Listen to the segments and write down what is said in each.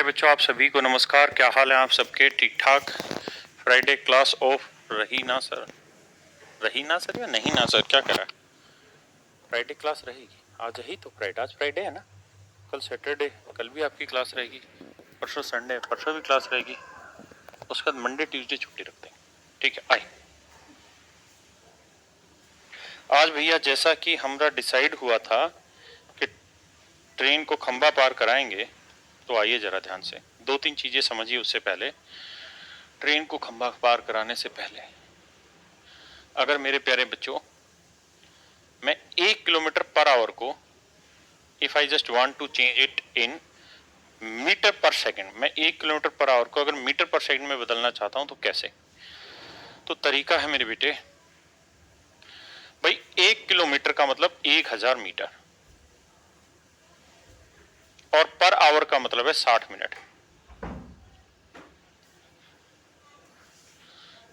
बच्चों, आप सभी को नमस्कार। क्या हाल है आप सबके? ठीक ठाक? फ्राइडे क्लास ऑफ रही ना सर? रही ना सर या नहीं ना सर, क्या कह रहा है? फ्राइडे क्लास रहेगी आज ही तो। आज फ्राइडे है ना, कल सैटरडे, कल भी आपकी क्लास रहेगी, परसों संडे, परसों भी क्लास रहेगी, उसके बाद मंडे ट्यूसडे छुट्टी रखते हैं। ठीक है, आए आज भैया, जैसा कि हमारा डिसाइड हुआ था कि ट्रेन को खंबा पार कराएंगे, तो आइए जरा ध्यान से दो तीन चीजें समझिए। उससे पहले, ट्रेन को खंबा पार कराने से पहले, अगर मेरे प्यारे बच्चों, मैं 1 किलोमीटर पर आवर को, if I just want to change it in metre per second, मैं 1 किलोमीटर पर आवर को अगर मीटर पर सेकंड में बदलना चाहता हूं तो कैसे? तो तरीका है मेरे बेटे भाई, 1 किलोमीटर का मतलब 1000 मीटर, और पर आवर का मतलब है 60 मिनट।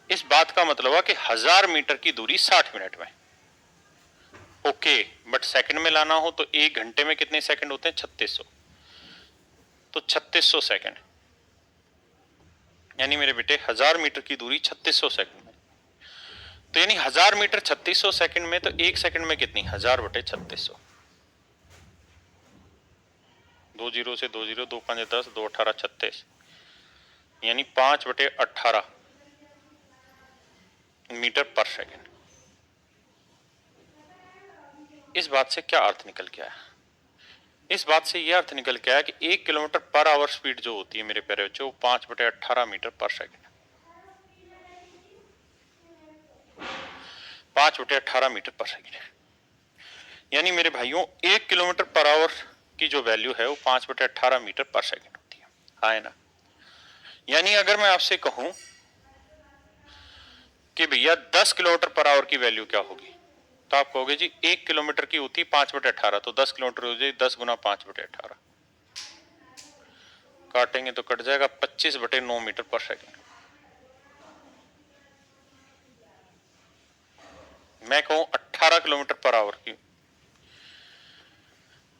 इस बात का मतलब है कि 1000 मीटर की दूरी 60 मिनट में। ओके, बट सेकंड में लाना हो तो 1 घंटे में कितने सेकंड होते हैं? 3600। तो 3600 सेकंड, यानी मेरे बेटे 1000 मीटर की दूरी 3600 सेकंड में। तो यानी 1000 मीटर 3600 सेकंड में, तो 1 सेकंड में कितनी? 1000/3600। 2 जीरो से 2 जीरो, 2 5 10, 2 18 36, यानी 5/18 मीटर पर सेकंड। इस बात से क्या अर्थ निकल के आया? इस बात से यह अर्थ निकल के आया कि 1 किलोमीटर पर आवर स्पीड जो होती है मेरे प्यारे बच्चों, 5/18 metre per second. 5/18 metre per second, यानी मेरे भाइयों 1 किलोमीटर पर आवर की जो वैल्यू है वो 5/18 मीटर पर सेकंड होती है। हाँ है ना? यानी अगर मैं आपसे कहूं कि भैया 10 किलोमीटर पर आवर की वैल्यू क्या होगी, तो आप कहोगे जी 1 किलोमीटर की होती 5/18, तो 10 किलोमीटर हो जाए 10 गुना 5/18, काटेंगे तो कट जाएगा 25/9 मीटर पर सेकंड। मैं कहूं 18 किलोमीटर पर आवर की,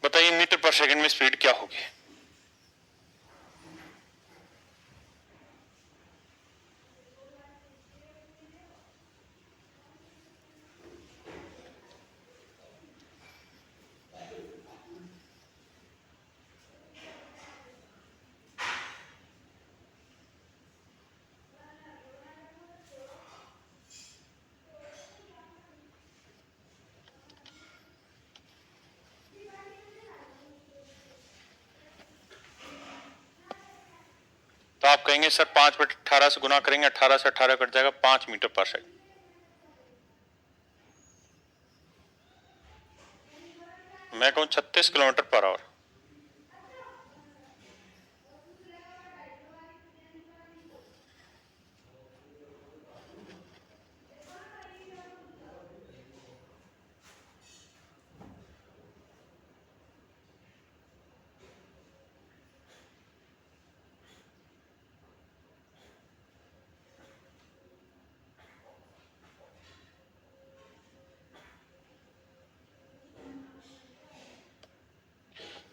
बताइए मीटर पर सेकंड में स्पीड क्या होगी? तो आप कहेंगे सर 5/18 से गुना करेंगे, 18 से 18 कट जाएगा, 5 मीटर पर सेकंड। मैं कहूं 36 किलोमीटर पर आवर।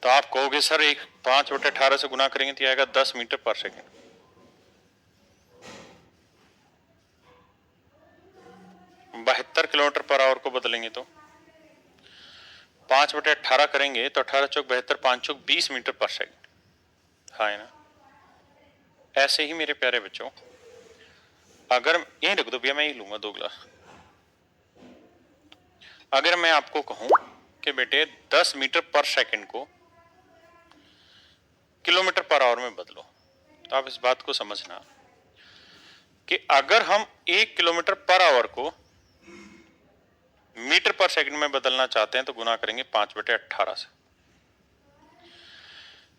तो आप कहोगे सर एक 5/18 से गुना करेंगे तो आएगा 10 metre per second. 72 kilometre per hour को बदलेंगे तो 5/18 करेंगे तो 18 चौक 72, 5 चौक 20 मीटर पर सेकंड। हाँ है ना? ऐसे ही मेरे प्यारे बच्चों, अगर यही रख दो भैया, मैं ही लूंगा 2 गिलास। अगर मैं आपको कहूं कि बेटे 10 मीटर पर सेकंड को किलोमीटर पर आवर में बदलो, तो आप इस बात को समझना कि अगर हम 1 किलोमीटर पर आवर को मीटर पर सेकंड में बदलना चाहते हैं तो गुना करेंगे 5/18 से।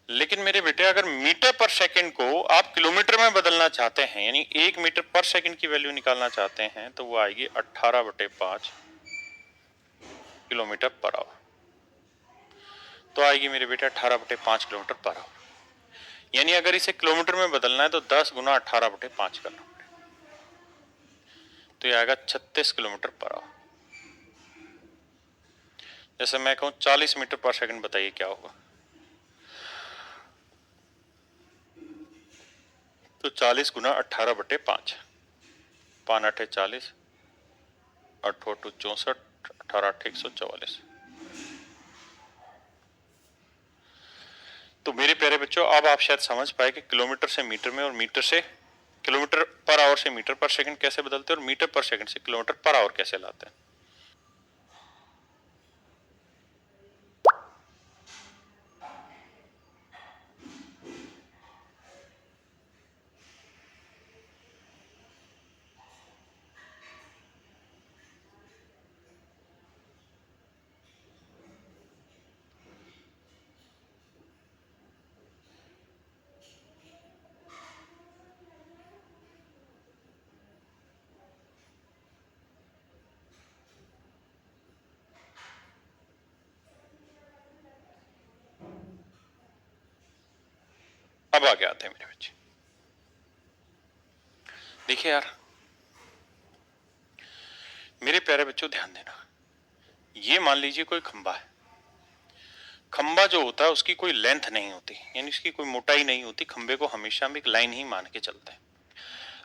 लेकिन मेरे बेटे, अगर मीटर पर सेकंड को आप किलोमीटर में बदलना चाहते हैं, यानी 1 मीटर पर सेकंड की वैल्यू निकालना चाहते हैं, तो वो आएगी 18/5 किलोमीटर पर आवर। तो आएगी मेरे बेटे 18/5 किलोमीटर पर आवर। यानी अगर इसे किलोमीटर में बदलना है तो 10 गुना 18/5 करना पड़ेगा, तो ये आएगा 36 किलोमीटर पर आवर। जैसे मैं कहूं 40 मीटर पर सेकंड, बताइए क्या होगा? तो 40 गुना 18/5, 5 8 40, 8 8 64, 18 8 144। तो मेरे प्यारे बच्चों, अब आप शायद समझ पाए कि किलोमीटर से मीटर में और मीटर से किलोमीटर पर आवर से मीटर पर सेकंड कैसे बदलते हैं और मीटर पर सेकंड से किलोमीटर पर आवर कैसे लाते हैं। अब आगे आते हैं मेरे बच्चे। देखिए यार मेरे प्यारे बच्चों, ध्यान देना, ये मान लीजिए कोई खंबा है। खंबा जो होता है उसकी कोई लेंथ नहीं होती, यानी उसकी कोई मोटाई नहीं होती। खंबे को हमेशा हम एक लाइन ही मान के चलते हैं।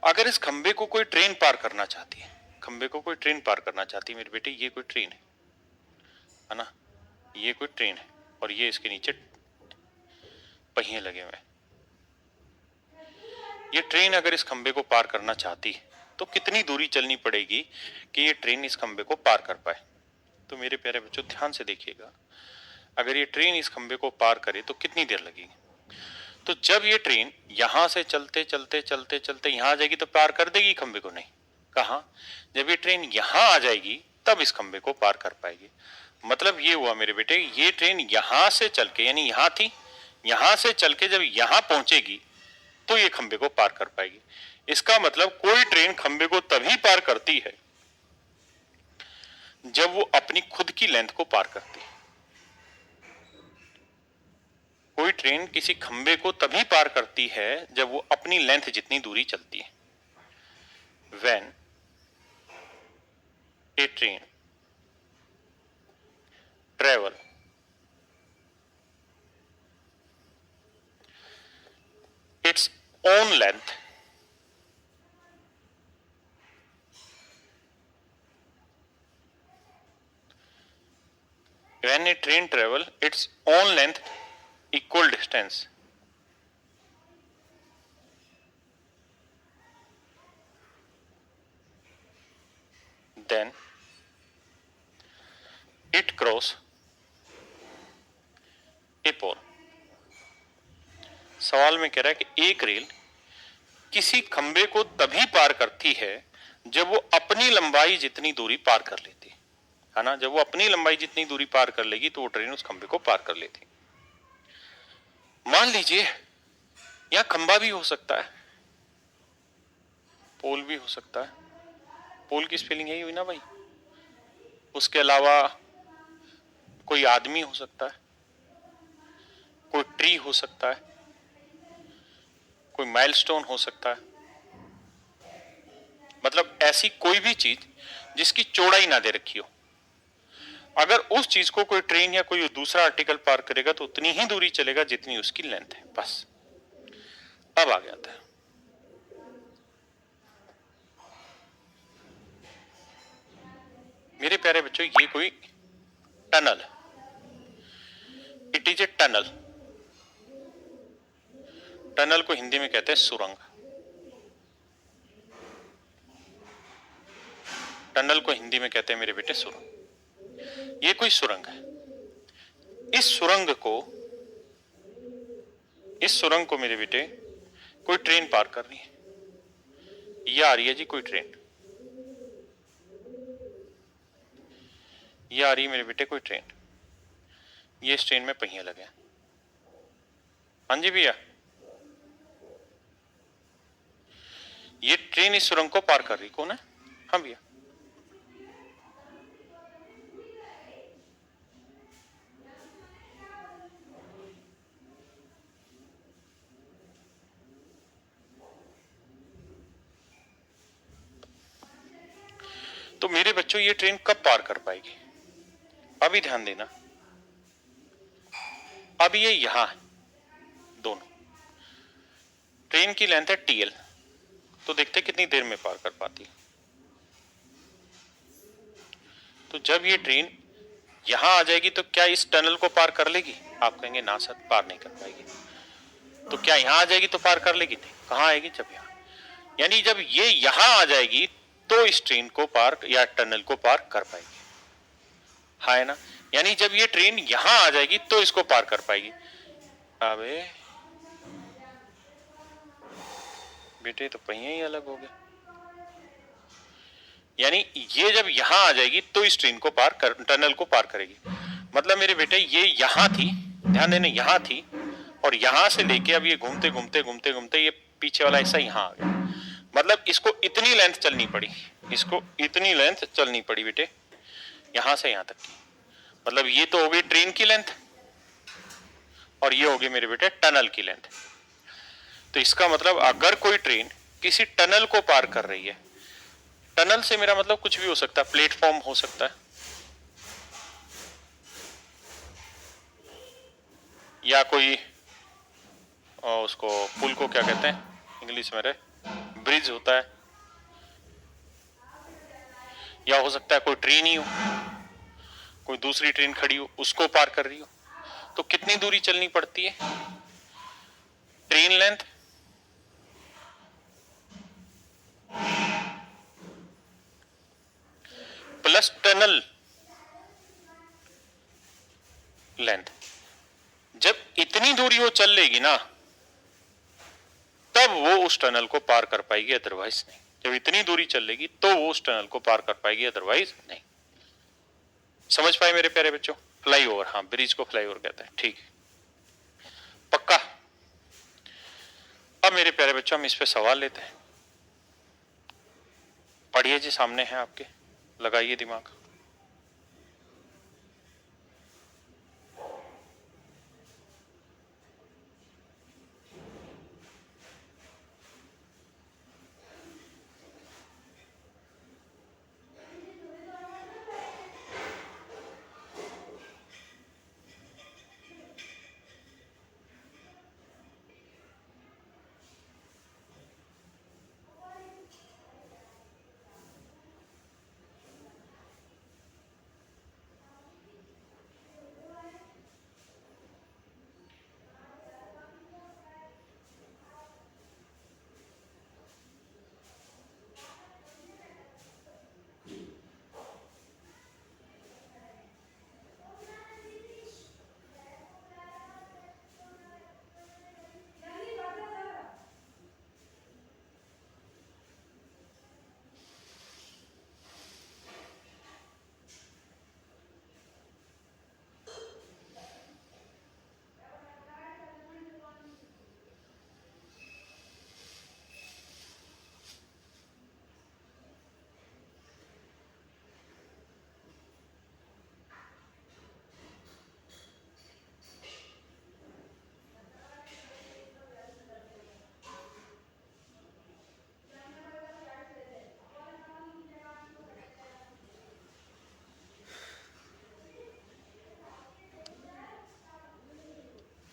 अगर इस खंबे को कोई ट्रेन पार करना चाहती है, खंबे को कोई ट्रेन पार करना चाहती है मेरे बेटे, ये कोई ट्रेन है ना, ये कोई ट्रेन है और ये इसके नीचे पहिए लगे हुए हैं। ये ट्रेन अगर इस खंबे को पार करना चाहती है तो कितनी दूरी चलनी पड़ेगी कि ये ट्रेन इस खंबे को पार कर पाए। तो मेरे प्यारे बच्चों ध्यान से देखिएगा, अगर ये ट्रेन इस खंबे को पार करे तो कितनी देर लगेगी। तो जब ये ट्रेन यहां से चलते चलते चलते चलते यहां आ जाएगी तो पार कर देगी खंबे को? नहीं। कहां? जब ये ट्रेन यहां आ जाएगी तब इस खंबे को पार कर पाएगी। मतलब ये हुआ मेरे बेटे, ये ट्रेन यहां से चल के, यानी यहां थी, यहां से चल के जब यहां पहुंचेगी तो ये खंबे को पार कर पाएगी। इसका मतलब कोई ट्रेन खंबे को तभी पार करती है जब वो अपनी खुद की लेंथ को पार करती है। कोई ट्रेन किसी खंबे को तभी पार करती है जब वो अपनी लेंथ जितनी दूरी चलती है। When a train travel its own length when a train travel its own length equal distance, then it cross a pole। सवाल में कह रहा है कि एक रेल किसी खंबे को तभी पार करती है जब वो अपनी लंबाई जितनी दूरी पार कर लेती है ना। जब वो अपनी लंबाई जितनी दूरी पार कर लेगी तो वो ट्रेन उस खंबे को पार कर लेती। मान लीजिए यहां खंबा भी हो सकता है, पोल भी हो सकता है। पोल की स्पेलिंग यही हुई ना भाई। उसके अलावा कोई आदमी हो सकता है, कोई ट्री हो सकता है, कोई माइलस्टोन हो सकता है। मतलब ऐसी कोई भी चीज जिसकी चौड़ाई ना दे रखी हो। अगर उस चीज को कोई ट्रेन या कोई दूसरा आर्टिकल पार करेगा तो उतनी ही दूरी चलेगा जितनी उसकी लेंथ है, बस। अब आ गया था मेरे प्यारे बच्चों, ये कोई tunnel, it is a tunnel. Tunnel को हिंदी में कहते हैं सुरंग। टनल को हिंदी में कहते हैं मेरे बेटे सुरंग। ये कोई सुरंग है। इस सुरंग को मेरे बेटे कोई ट्रेन पार कर रही है। ये आ रही है जी कोई ट्रेन, ये आ रही है मेरे बेटे कोई ट्रेन। ये इस ट्रेन में पहिए लगे हैं। हाँ जी भैया, ये ट्रेन इस सुरंग को पार कर रही, कौन है? हाँ भैया। तो मेरे बच्चों ये ट्रेन कब पार कर पाएगी? अभी ध्यान देना, अब ये यहां है, दोनों ट्रेन की लेंथ है टीएल, तो देखते कितनी देर में पार कर पाती है। तो जब ये ट्रेन यहां आ जाएगी तो क्या इस टनल को पार कर लेगी? आप कहेंगे ना सर, पार नहीं कर पाएगी। तो क्या यहां आ जाएगी तो पार कर लेगी? नहीं। कहां आएगी? जब यहां, यानी जब ये यहां आ जाएगी तो इस ट्रेन को पार या टनल को पार कर पाएगी, है ना? यानी जब ये ट्रेन यहां आ जाएगी तो इसको पार कर पाएगी। अबे बेटे, तो पहिए ही अलग हो गए। यानी ये जब यहां आ जाएगी तो इस ट्रेन को पार कर, टनल को पार करेगी। मतलब मेरे बेटे ये यहां थी, ध्यान देना, यहां थी, और यहां से लेके अब ये घूमते घूमते घूमते घूमते ये पीछे वाला हिस्सा यहां आ गया। मतलब इसको इतनी लेंथ चलनी पड़ी, इसको इतनी लेंथ चलनी पड़ी बेटे, यहां से यहां तक की। मतलब ये तो हो गई ट्रेन की लेंथ, और ये हो गई मेरे बेटे टनल की लेंथ। तो इसका मतलब अगर कोई ट्रेन किसी टनल को पार कर रही है, टनल से मेरा मतलब कुछ भी हो सकता है, प्लेटफॉर्म हो सकता है, या कोई उसको पुल को क्या कहते हैं इंग्लिश में, ब्रिज होता है, या हो सकता है कोई ट्रेन ही हो, कोई दूसरी ट्रेन खड़ी हो उसको पार कर रही हो। तो कितनी दूरी चलनी पड़ती है? Train length plus tunnel length. जब इतनी दूरी वो चल लेगी ना, तब वो उस टनल को पार कर पाएगी, अदरवाइज नहीं। जब इतनी दूरी चल लेगी तो वो उस टनल को पार कर पाएगी, अदरवाइज नहीं। समझ पाए मेरे प्यारे बच्चों? फ्लाईओवर, हाँ, ब्रिज को फ्लाईओवर कहते हैं, ठीक है, पक्का। अब मेरे प्यारे बच्चों हम इस पे सवाल लेते हैं। पढ़िए जी, सामने है आपके, लगाइए दिमाग।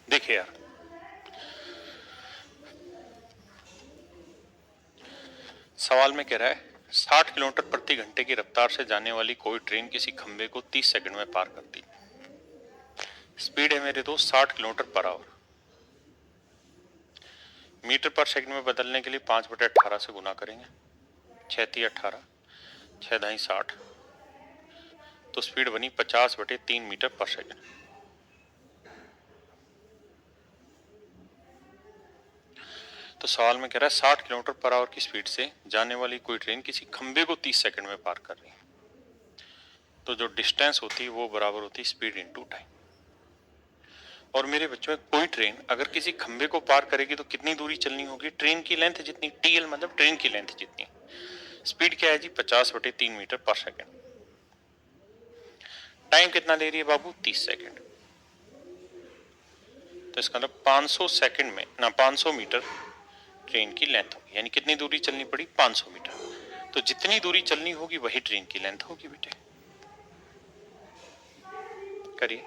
देखिए यार, सवाल में कह रहा है 60 किलोमीटर प्रति घंटे की रफ्तार से जाने वाली कोई ट्रेन किसी खंबे को 30 सेकंड में पार करती है। स्पीड है मेरे दोस्त 60 kilometre per our. Metre per second में बदलने के लिए 5/18 से गुना करेंगे, 6×3 = 18, 6×2 = 60, तो स्पीड बनी 50/3 मीटर पर सेकंड। तो सवाल में कह रहा है 60 किलोमीटर पर आवर की स्पीड से जाने वाली कोई ट्रेन किसी खंबे को 30 सेकंड में पार कर रही है। तो जो डिस्टेंस होती है वो बराबर होती है स्पीड इनटू टाइम। और मेरे बच्चों, कोई ट्रेन अगर किसी खंबे को पार करेगी तो कितनी दूरी चलनी होगी? ट्रेन की लेंथ जितनी, टीएल मतलब ट्रेन की लेंथ जितनी। स्पीड क्या है जी? 50/3 मीटर पर सेकंड। टाइम कितना ले रही है बाबू? 30 सेकंड। तो इसका मतलब 500 सेकंड में ना 500 मीटर ट्रेन की लेंथ होगी। यानी कितनी दूरी चलनी पड़ी? 500 मीटर। तो जितनी दूरी चलनी होगी वही ट्रेन की लेंथ होगी बेटे। करिए।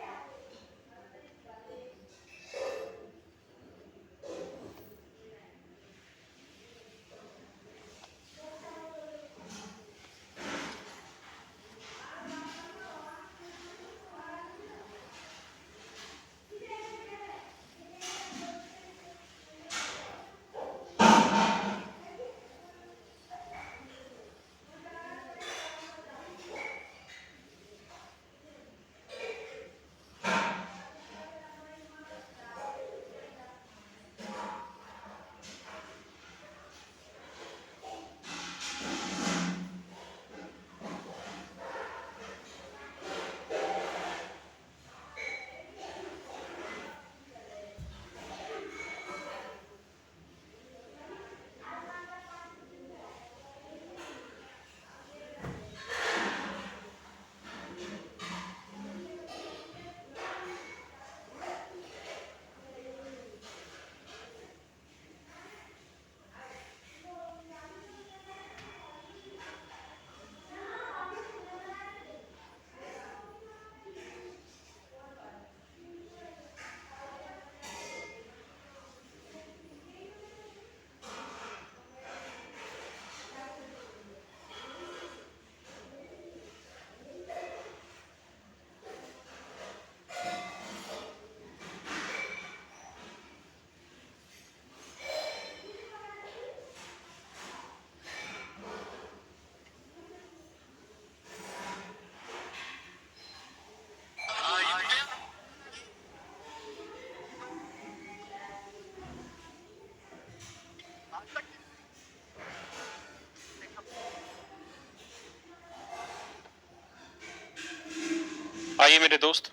आइए मेरे दोस्त,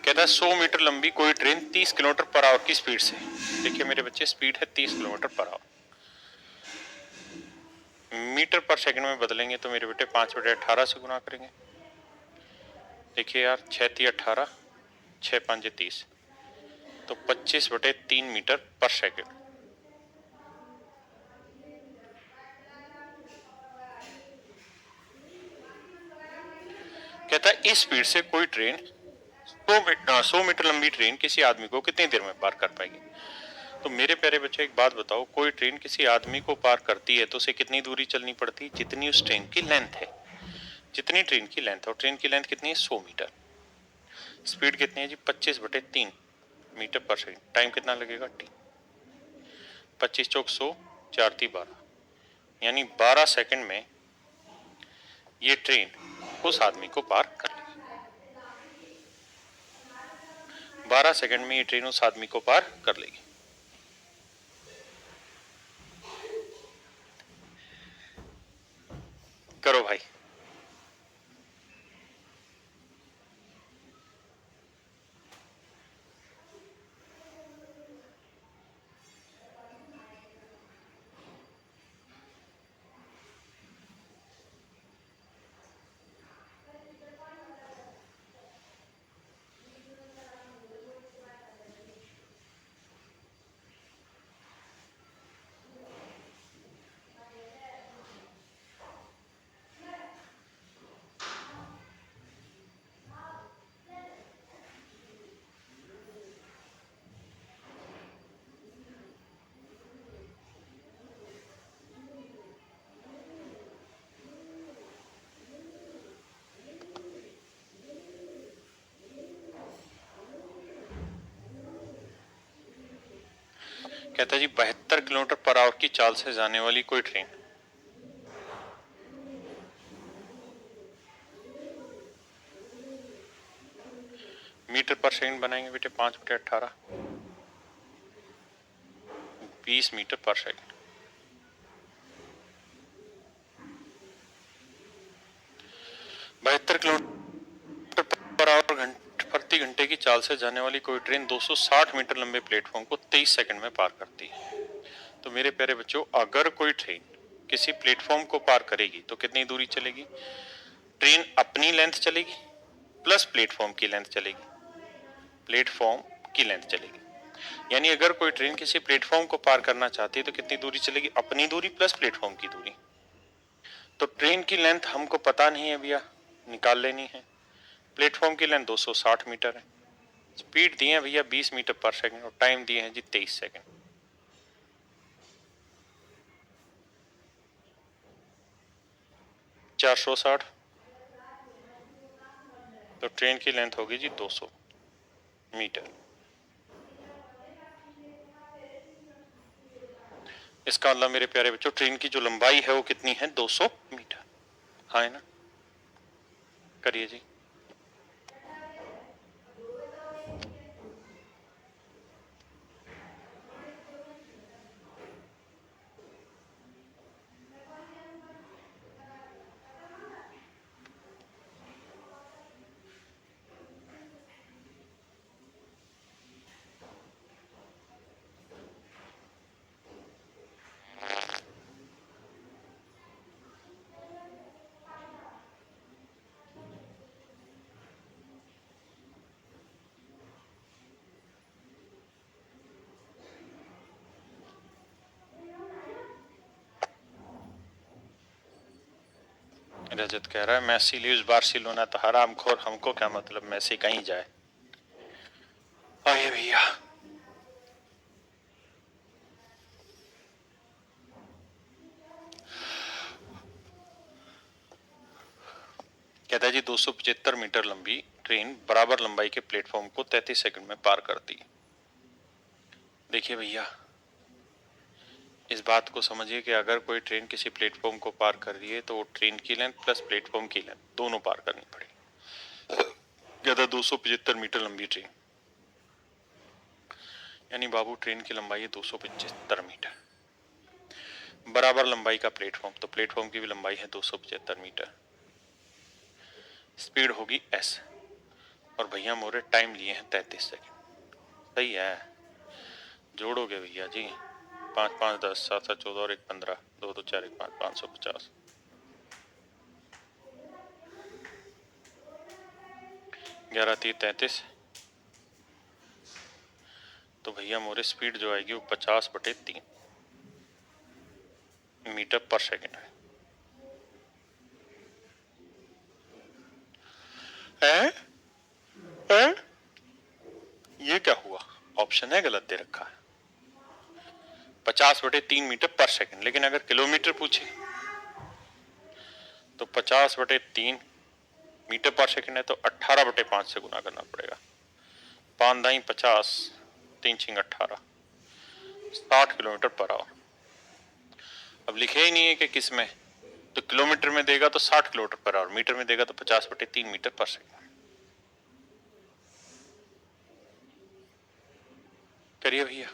कहता है 100 मीटर लंबी कोई ट्रेन 30 किलोमीटर पर आवर की स्पीड से, देखिए मेरे बच्चे स्पीड है 30 kilometre per our, metre per second में बदलेंगे तो मेरे बेटे 5/18 से गुना करेंगे। देखिए यार 6×3 = 18, 6×5 = 30, तो 25/3 मीटर पर सेकंड। कहता है इस स्पीड से कोई ट्रेन 100 मीटर लंबी ट्रेन किसी आदमी को कितनी देर में पार कर पाएगी। तो मेरे प्यारे बच्चे एक बात बताओ, कोई ट्रेन किसी आदमी को पार करती है तो उसे कितनी दूरी चलनी पड़ती है, जितनी उस ट्रेन की लेंथ है, जितनी ट्रेन की लेंथ है, और ट्रेन की लेंथ कितनी है 100 मीटर, स्पीड कितनी है जी 25/3 मीटर पर सेकंड, टाइम कितना लगेगा टी, 25 चौक 100, 4×3 = 12, यानी 12 सेकंड में ये ट्रेन उस आदमी को पार कर लेगी। 12 सेकंड में ये ट्रेन उस आदमी को पार कर लेगी। करो भाई। कहता है जी 72 किलोमीटर पर आवर की चाल से जाने वाली कोई ट्रेन मीटर पर सेकंड बनाएंगे बेटे 5/18, 20 metre per second. 72 kilometre per our प्रति घंटे की चाल से जाने वाली कोई ट्रेन 260 मीटर लंबे प्लेटफॉर्म को 23 सेकंड में पार करती है। तो मेरे प्यारे बच्चों, अगर कोई ट्रेन किसी प्लेटफॉर्म को पार करेगी तो कितनी दूरी चलेगी, ट्रेन अपनी लेंथ चलेगी प्लस प्लेटफॉर्म की लेंथ चलेगी, प्लेटफॉर्म की लेंथ चलेगी। यानी अगर कोई ट्रेन किसी प्लेटफॉर्म को पार करना चाहती है तो कितनी दूरी चलेगी, अपनी दूरी प्लस प्लेटफॉर्म की दूरी। तो ट्रेन की लेंथ हमको पता नहीं है भैया, निकाल लेनी है। प्लेटफॉर्म की लेंथ 260 मीटर है, स्पीड दी है भैया 20 मीटर पर सेकंड, और टाइम दिए हैं जी 23 सेकंड। चार 460, तो ट्रेन की लेंथ होगी जी 200 मीटर। इसका मतलब मेरे प्यारे बच्चों, ट्रेन की जो लंबाई है वो कितनी है 200 मीटर। हाँ है ना, करिए जी। रजत कह रहा है मैसी लीव्स बार्सिलोना, तो हराम खोर, हमको क्या मतलब, मैसी कहीं जाए। आइए भैया, कहता है जी 275 मीटर लंबी ट्रेन बराबर लंबाई के प्लेटफॉर्म को 33 सेकंड में पार करती है। देखिए भैया, इस बात को समझिए कि अगर कोई ट्रेन किसी प्लेटफॉर्म को पार कर रही है तो वो ट्रेन की लेंथ प्लस प्लेटफॉर्म की लेंथ दोनों पार करनी पड़ेगी। कहता 275 मीटर लंबी ट्रेन, यानी बाबू ट्रेन की लंबाई है 275 मीटर, बराबर लंबाई का प्लेटफॉर्म, तो प्लेटफॉर्म की भी लंबाई है 275 मीटर। स्पीड होगी s, और भैया मोरे टाइम लिए हैं 33 सेकेंड। सही है, जोड़ोगे भैया जी, 5 5 10 7 7 14 और 1 15, 2 2 4 1 5, 550। 11 3 33, तो भैया मोरे स्पीड जो आएगी वो 50/3 मीटर पर सेकेंड है। है? ये क्या हुआ, ऑप्शन है गलत दे रखा है, 50/3 मीटर पर सेकेंड। लेकिन अगर किलोमीटर पूछे तो 50/3 मीटर पर सेकेंड है तो 18/5 से गुना करना पड़ेगा। 5 दाई 50, 3 छिंग 18, 60 किलोमीटर पर आवर। अब लिखे ही नहीं है कि किस में, तो किलोमीटर में देगा तो 60 किलोमीटर पर आवर, मीटर में देगा तो 50/3 मीटर पर सेकेंड। करिए भैया।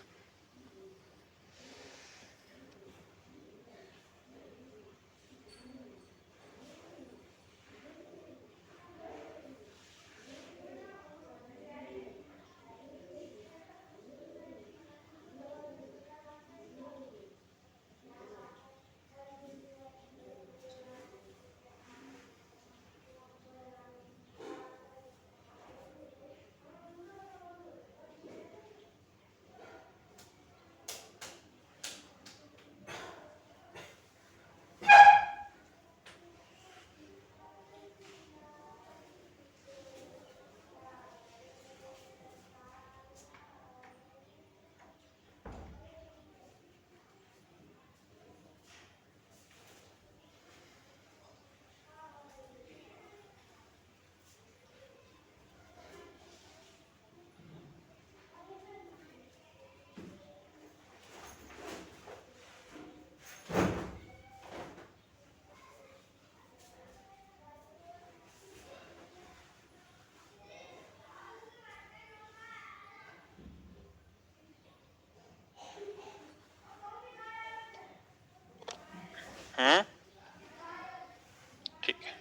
ठीक है,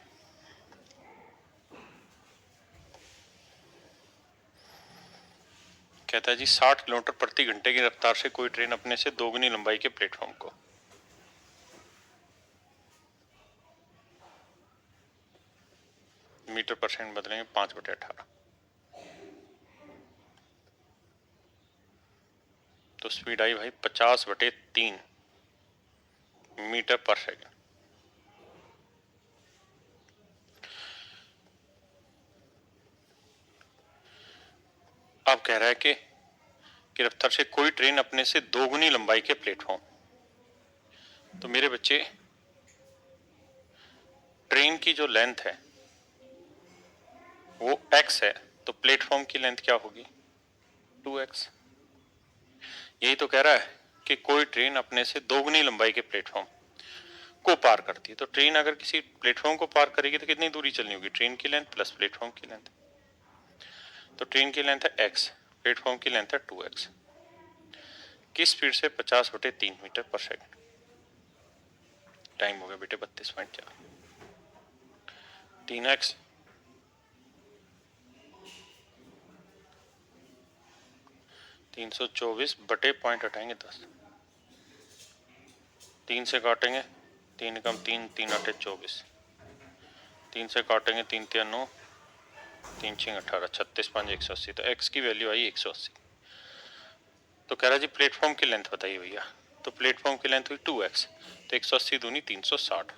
कहता है जी 60 किलोमीटर प्रति घंटे की रफ्तार से कोई ट्रेन अपने से दोगुनी लंबाई के प्लेटफॉर्म को, मीटर पर सेकंड बदलेंगे 5/18, तो स्पीड आई भाई 50/3 मीटर पर सेकंड। अब कह रहा है कि रफ्तार से कोई ट्रेन अपने से दोगुनी लंबाई के प्लेटफॉर्म, तो मेरे बच्चे ट्रेन की जो लेंथ है वो x है, तो प्लेटफॉर्म की लेंथ क्या होगी 2x। यही तो कह रहा है कि कोई ट्रेन अपने से दोगुनी लंबाई के प्लेटफॉर्म को पार करती है, तो ट्रेन अगर किसी प्लेटफॉर्म को पार करेगी तो कितनी दूरी चलनी होगी, ट्रेन की लेंथ प्लस प्लेटफॉर्म की लेंथ। तो ट्रेन की लेंथ है x, प्लेटफॉर्म की लेंथ है 2x, किस स्पीड से 50/3 मीटर पर सेकंड। टाइम हो गया बेटे 32.4, 3x 324 बटे पॉइंट हटाएंगे 10, 3 से काटेंगे 3 कम 3, 3 8 24, 3 से काटेंगे 3 3 9, 3 6 18, 36 5 180, तो x की वैल्यू आई 180। तो कह रहा जी प्लेटफॉर्म की लेंथ बताइए भैया, तो प्लेटफॉर्म की लेंथ हुई 2x, तो 180 दूनी 360,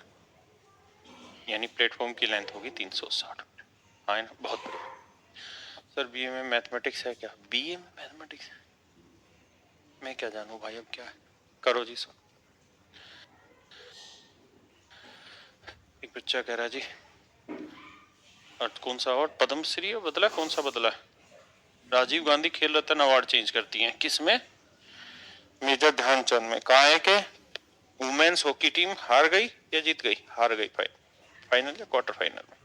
यानी प्लेटफॉर्म की लेंथ होगी 360। हाँ ना, बहुत बढ़िया। सर बीए में मैथमेटिक्स है क्या, बीए में मैथमेटिक्स मैं क्या जानूँ भाई, अब क्या है, करो जी सर। एक बच्चा कह रहा जी और कौन सा अवार्ड, पद्मश्री बदला, कौन सा बदला है, राजीव गांधी खेल रत्न अवार्ड चेंज करती हैं, किस में, मेजर ध्यानचंद में। कहा है कि वुमेन्स हॉकी टीम हार गई या जीत गई, हार गई फाइनल या क्वार्टर फाइनल में।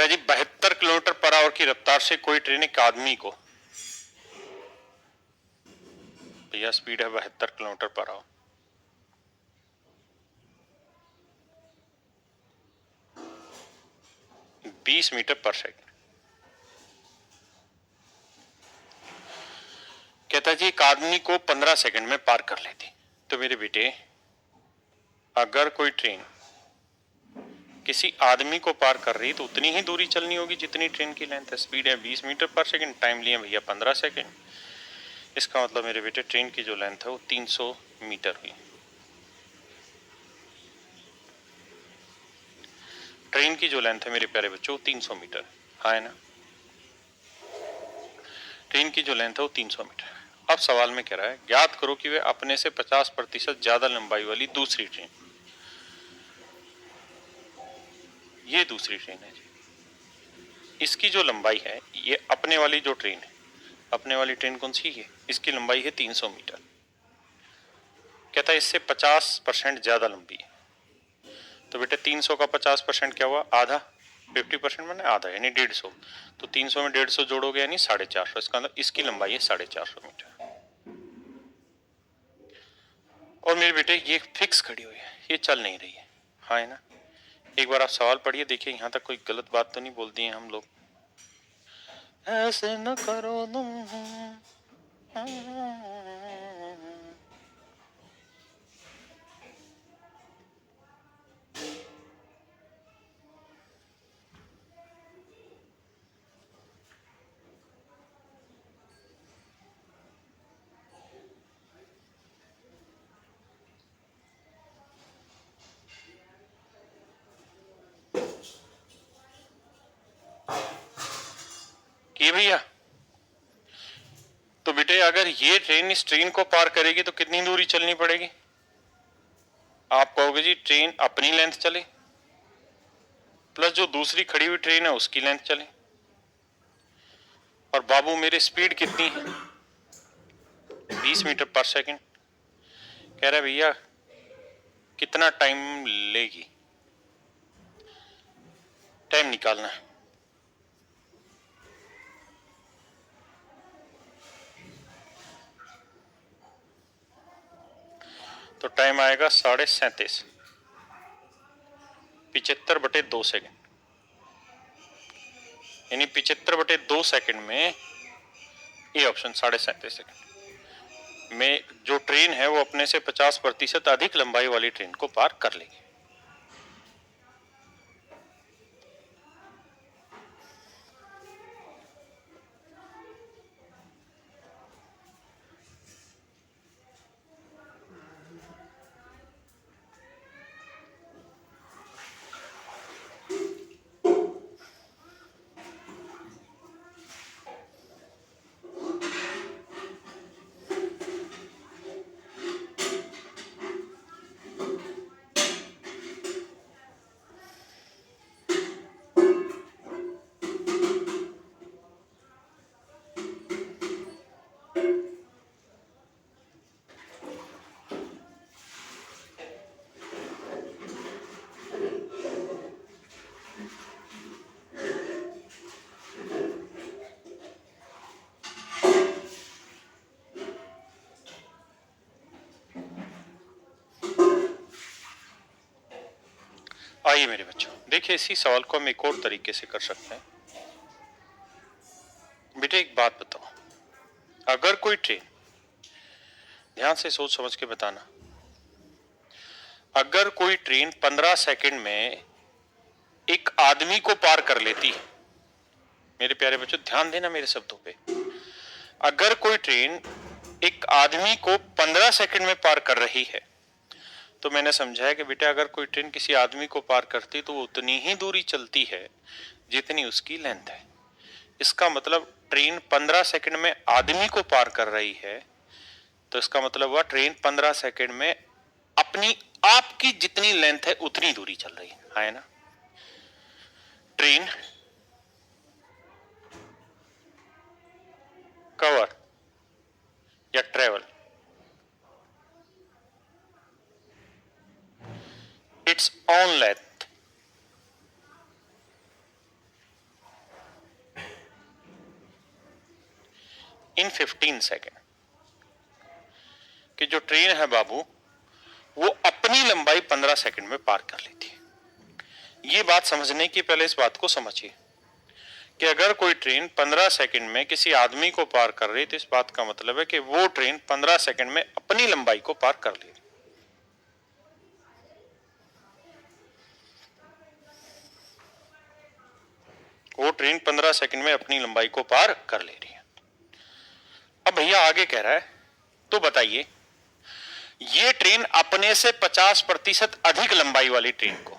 जी 72 किलोमीटर पर आवर की रफ्तार से कोई ट्रेन एक आदमी को, भैया स्पीड है 72 किलोमीटर पर आवर, बीस मीटर पर सेकंड। कहता जी एक आदमी को 15 सेकंड में पार कर लेती। तो मेरे बेटे अगर कोई ट्रेन किसी आदमी को पार कर रही तो उतनी ही दूरी चलनी होगी जितनी ट्रेन की लेंथ है। स्पीड है 20 मीटर पर सेकंड, टाइम लिया भैया 15 सेकंड। इसका मतलब मेरे बेटे ट्रेन की जो लेंथ है वो 300 मीटर हुई। ट्रेन की जो लेंथ है मेरे प्यारे बच्चों 300 मीटर, हाँ है ना। ट्रेन की जो लेंथ है वो 300 मीटर। अब सवाल में कह रहा है ज्ञात करो कि वे अपने से 50% ज्यादा लंबाई वाली दूसरी ट्रेन, ये दूसरी ट्रेन है जी, इसकी जो लंबाई है, ये अपने वाली जो ट्रेन है, अपने वाली ट्रेन कौन सी है, इसकी लंबाई है 300 मीटर। कहता है इससे 50% ज्यादा लंबी है। तो बेटे 300 का 50% क्या हुआ, आधा। 50% मैंने आधा यानी 150। तो 300 में 150 जोड़ोगे यानी 450। इसका मतलब इसकी लंबाई है 450 मीटर। और मेरे बेटे ये फिक्स खड़ी हुई है, ये चल नहीं रही है, हाँ है ना। एक बार आप सवाल पढ़िए, देखिए यहां तक कोई गलत बात तो नहीं बोल दी है हम लोग। ऐसे न करो तुम, कि भैया। तो बेटे अगर ये ट्रेन इस ट्रेन को पार करेगी तो कितनी दूरी चलनी पड़ेगी। आप कहोगे जी ट्रेन अपनी लेंथ चले प्लस जो दूसरी खड़ी हुई ट्रेन है उसकी लेंथ चले। और बाबू मेरी स्पीड कितनी है, 20 मीटर पर सेकंड। कह रहा भैया कितना टाइम लेगी, टाइम निकालना है। तो टाइम आएगा 37.5, 75/2 सेकंड, यानी 75/2 सेकंड में ये ऑप्शन 37.5 सेकंड में जो ट्रेन है वो अपने से 50% अधिक लंबाई वाली ट्रेन को पार कर लेगी। आइए मेरे बच्चों देखिए इसी सवाल को हम एक और तरीके से कर सकते हैं। बेटे एक बात बताओ, अगर कोई ट्रेन, ध्यान से सोच समझ के बताना, अगर कोई ट्रेन 15 सेकंड में एक आदमी को पार कर लेती है, मेरे प्यारे बच्चों ध्यान देना मेरे शब्दों पे, अगर कोई ट्रेन एक आदमी को 15 सेकंड में पार कर रही है तो मैंने समझाया कि बेटा अगर कोई ट्रेन किसी आदमी को पार करती तो वो उतनी ही दूरी चलती है जितनी उसकी लेंथ है। इसका मतलब ट्रेन 15 सेकंड में आदमी को पार कर रही है, तो इसका मतलब हुआ ट्रेन 15 सेकंड में अपनी आपकी जितनी लेंथ है उतनी दूरी चल रही है ना। ट्रेन कवर या travel its own length in 15 second कि जो ट्रेन है बाबू वो अपनी लंबाई 15 सेकंड में पार कर लेती है। ये बात समझने की पहले इस बात को समझिए कि अगर कोई ट्रेन 15 सेकंड में किसी आदमी को पार कर रही तो इस बात का मतलब है कि वो ट्रेन 15 सेकंड में अपनी लंबाई को पार कर ले रही। वो ट्रेन 15 सेकंड में अपनी लंबाई को पार कर ले रही है। अब भैया आगे कह रहा है तो बताइए ये ट्रेन अपने से 50% अधिक लंबाई वाली ट्रेन को,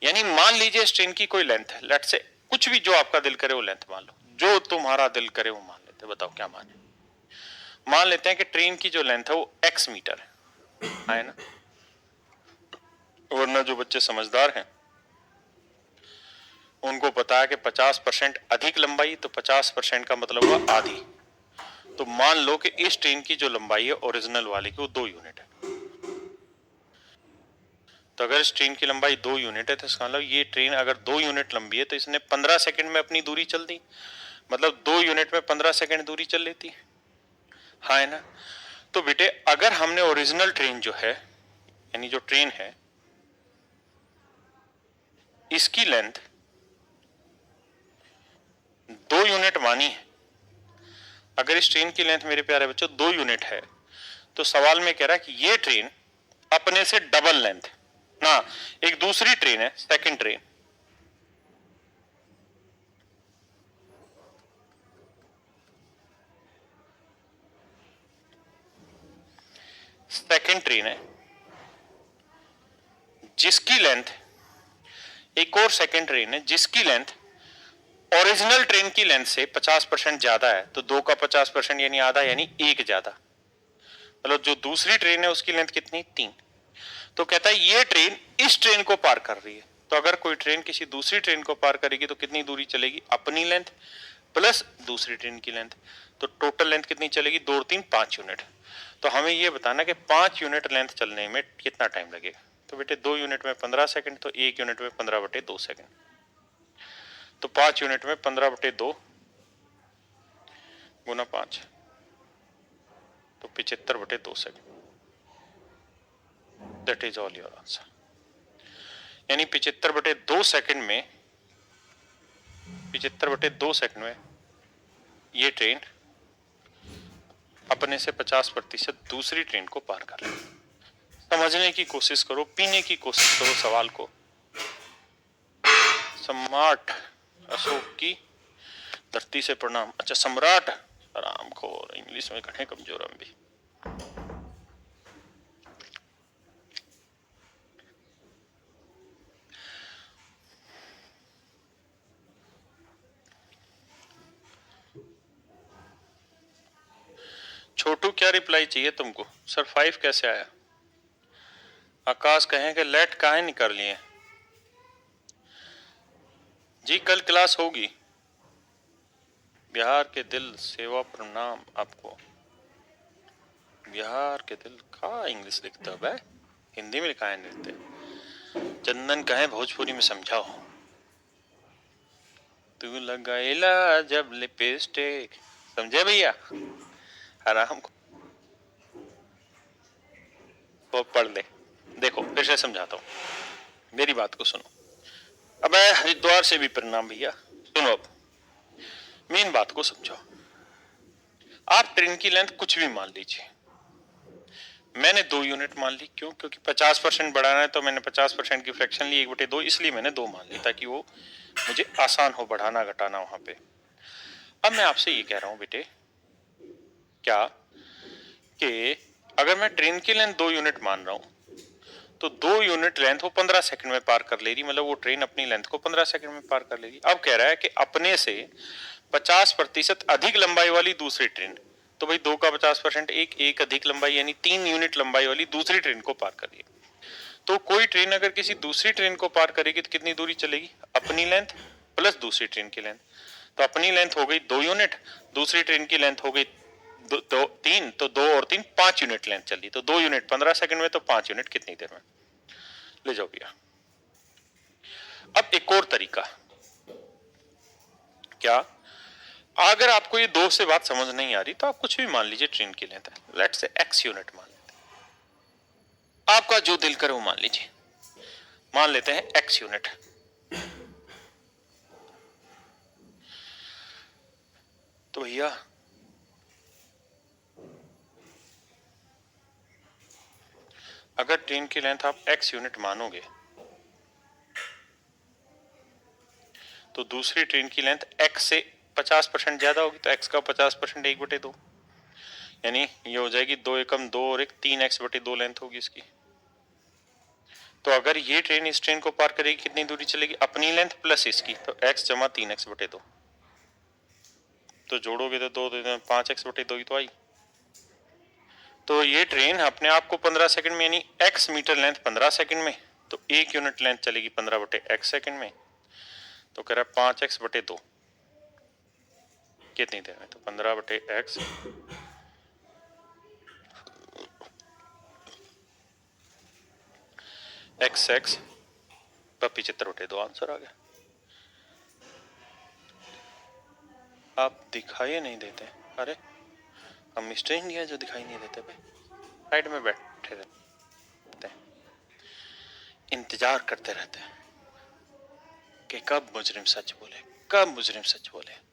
यानी मान लीजिए इस ट्रेन की कोई लेंथ है, लेट से कुछ भी जो आपका दिल करे वो लेंथ मान लो, जो तुम्हारा दिल करे वो मान लेते, बताओ क्या माने। मान लेते हैं कि ट्रेन की जो लेंथ है वो x मीटर है ना, वरना जो बच्चे समझदार हैं उनको पता है कि 50% अधिक लंबाई तो 50% का मतलब हुआ आधी। तो मान लो कि इस ट्रेन की जो लंबाई है ओरिजिनल वाले की वो 2 यूनिट है। तो अगर इस ट्रेन की लंबाई 2 यूनिट है तो इसका मतलब ये ट्रेन अगर 2 यूनिट लंबी है तो इसने 15 सेकंड में अपनी दूरी चल दी, मतलब 2 यूनिट में 15 सेकंड दूरी चल लेती है ना। तो बेटे अगर हमने ओरिजिनल ट्रेन जो है यानी जो ट्रेन है इसकी लेंथ 2 यूनिट मानी है, अगर इस ट्रेन की लेंथ मेरे प्यारे बच्चों 2 यूनिट है तो सवाल में कह रहा है कि ये ट्रेन अपने से डबल लेंथ ना, एक दूसरी ट्रेन है सेकंड ट्रेन, सेकंड ट्रेन है जिसकी लेंथ, एक और सेकंड ट्रेन है जिसकी लेंथ ओरिजिनल ट्रेन की लेंथ से 50% ज्यादा है। तो 2 का 50% यानी आधा, यानी 1 ज्यादा, मतलब जो दूसरी ट्रेन है उसकी लेंथ कितनी 3। तो कहता है ये ट्रेन इस ट्रेन को पार कर रही है। तो अगर कोई ट्रेन किसी दूसरी ट्रेन को पार करेगी तो कितनी दूरी चलेगी, अपनी लेंथ प्लस दूसरी ट्रेन की लेंथ। तो टोटल लेंथ कितनी चलेगी 2 और 3 5 यूनिट। तो हमें ये बताना कि 5 यूनिट लेंथ चलने में कितना टाइम लगेगा। तो बेटे 2 यूनिट में 15 सेकंड, तो 1 यूनिट में 15/2 सेकंड। तो 5 यूनिट में 15/2 गुना 5 तो 75/2 second. That is all your answer. यानी 75/2 सेकंड में 75/2 सेकंड में ये ट्रेन अपने से 50% दूसरी ट्रेन को पार कर ले। समझने की कोशिश करो, पीने की कोशिश करो सवाल को। सम्राट अशोक की धरती से प्रणाम। अच्छा सम्राट आराम खोर, इंग्लिश में कहें कमजोर हम भी। छोटू क्या रिप्लाई चाहिए तुमको? सर 5 कैसे आया? आकाश कहें कि लेट काहे निकाल लिए जी, कल क्लास होगी। बिहार के दिल सेवा प्रणाम आपको। बिहार के दिल का इंग्लिश लिखते हो भाई, हिंदी में लिखा है लिखते। चंदन कहे भोजपुरी में समझाओ। तू लगाइला जब लिपस्टिक, समझे भैया? आराम को पढ़ ले। देखो फिर से समझाता हूँ, मेरी बात को सुनो। अब हरिद्वार से भी प्रणाम भैया। सुनो अब मेन बात को समझो। आप ट्रेन की लेंथ कुछ भी मान लीजिए, मैंने 2 यूनिट मान ली। क्यों? क्योंकि 50% बढ़ाना है तो मैंने 50% की फ्रैक्शन ली 1/2, इसलिए मैंने 2 मान ली ताकि वो मुझे आसान हो बढ़ाना घटाना वहां पे। अब मैं आपसे ये कह रहा हूं बेटे क्या कि अगर मैं ट्रेन की लेंथ 2 यूनिट मान रहा हूं तो 2 यूनिट लेंथ वो 15 सेकंड में पार कर ले रही, मतलब वो ट्रेन अपनी लेंथ को 15 सेकंड में पार कर ले रही। अब कह रहा है कि अपने से 50% अधिक लंबाई वाली दूसरी ट्रेन, तो भाई 2 का 50% एक अधिक लंबाई यानी 3 यूनिट लंबाई वाली दूसरी ट्रेन को पार कर रही है। तो कोई ट्रेन अगर किसी दूसरी ट्रेन को पार करेगी तो कितनी दूरी चलेगी, अपनी लेंथ प्लस दूसरी ट्रेन की लेंथ। तो अपनी लेंथ हो गई 2 यूनिट, दूसरी ट्रेन की लेंथ हो गई 3, तो 2 और 3 5 यूनिट लेंथ चली। तो 2 यूनिट 15 सेकंड में, तो 5 यूनिट कितनी देर में? ले जाओ भैया। अब एक और तरीका क्या, अगर आपको ये दो से बात समझ नहीं आ रही तो आप कुछ भी मान लीजिए ट्रेन की लेंथ है, लेट्स से x यूनिट मान लेते हैं, आपका जो दिल करे वो मान लीजिए, मान लेते हैं x यूनिट। तो भैया अगर ट्रेन की लेंथ आप x यूनिट मानोगे तो दूसरी ट्रेन की लेंथ x से 50% ज्यादा होगी, तो x का 50% 1/2, यानी ये हो जाएगी 2 एकम 2 और 1 3x/2 लेंथ होगी इसकी। तो अगर ये ट्रेन इस ट्रेन को पार करेगी कितनी दूरी चलेगी, अपनी लेंथ प्लस इसकी, तो x जमा 3x/2, तो जोड़ोगे तो 2 5x/2 ही तो आई। तो ये ट्रेन अपने आप को 15 सेकंड में, यानी x मीटर लेंथ 15 सेकंड में, तो 1 यूनिट लेंथ चलेगी 15/x सेकंड में, तो कह रहा है 5x/2 कितनी देर में, तो 15/x x पर 75/2 आंसर आ गया। आप दिखाई नहीं देते, अरे हम मिस्टर इंडिया जो दिखाई नहीं देते भाई, साइड में बैठे रहते हैं, इंतजार करते रहते हैं कि कब मुजरिम सच बोले, कब मुजरिम सच बोले।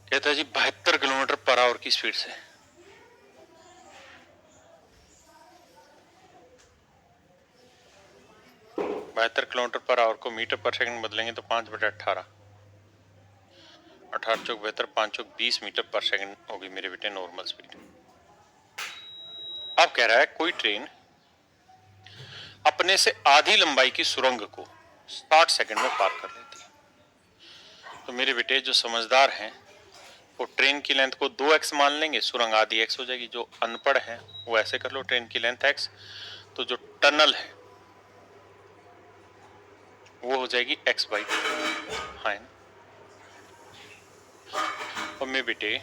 कहता है जी 72 किलोमीटर पर आवर की स्पीड से। बहत्तर किलोमीटर पर आवर को मीटर पर सेकंड बदलेंगे तो 5/18, 18 चौक 72, 5 चौक 20 मीटर पर सेकंड होगी मेरे बेटे नॉर्मल स्पीड। अब कह रहा है कोई ट्रेन अपने से आधी लंबाई की सुरंग को 60 सेकंड में पार कर लेती है। तो मेरे बेटे जो समझदार हैं वो ट्रेन की लेंथ को 2x मान लेंगे, सुरंग आधी x हो जाएगी। जो अनपढ़ है वो ऐसे कर लो, ट्रेन की लेंथ x, तो जो टनल है वो हो जाएगी x/2। हाँ, और मेरे बेटे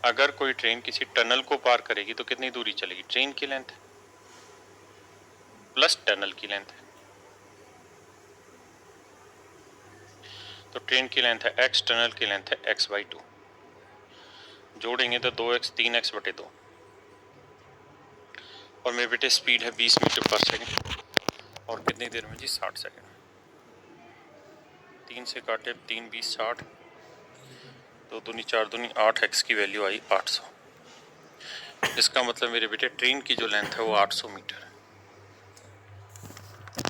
अगर कोई ट्रेन किसी टनल को पार करेगी तो कितनी दूरी चलेगी, ट्रेन की लेंथ प्लस टनल की लेंथ है, तो ट्रेन की लेंथ है x, टनल की लेंथ है x/2, जोड़ेंगे तो 2x 3x/2, और मेरे बेटे स्पीड है 20 मीटर पर सेकंड, और कितनी देर में जी, 60 सेकंड। 3 से काटे 3 20 60, 2 दूनी 4 दूनी 8x की वैल्यू आई 800। इसका मतलब मेरे बेटे ट्रेन की जो लेंथ है वो 800 मीटर है।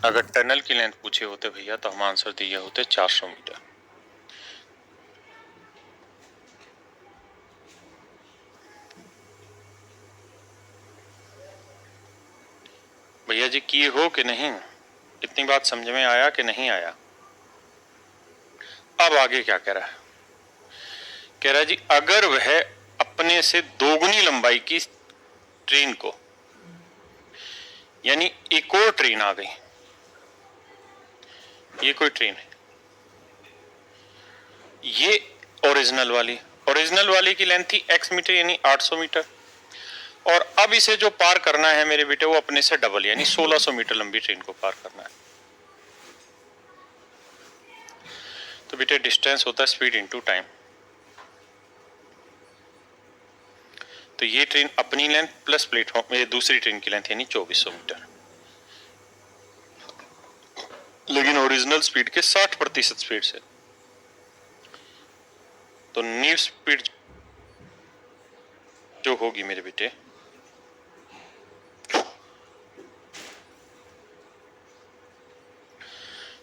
अगर टनल की लेंथ पूछे होते भैया तो हम आंसर दिए होते 400 मीटर। भैया जी किए हो कि नहीं, इतनी बात समझ में आया कि नहीं आया। अब आगे क्या कह रहा है, कह रहा है जी अगर वह अपने से दोगुनी लंबाई की ट्रेन को, यानी एक और ट्रेन आ गई, ये कोई ट्रेन है, ये ओरिजिनल वाली की लेंथ थी x मीटर यानी 800 मीटर, और अब इसे जो पार करना है मेरे बेटे वो अपने से डबल यानी 1600 मीटर लंबी ट्रेन को पार करना है। तो बेटे डिस्टेंस होता है स्पीड इनटू टाइम। तो ये ट्रेन अपनी लेंथ प्लस प्लेटफॉर्म में दूसरी ट्रेन की लेंथ यानी 2400 मीटर, लेकिन ओरिजिनल स्पीड के 60% स्पीड से। तो न्यू स्पीड जो होगी मेरे बेटे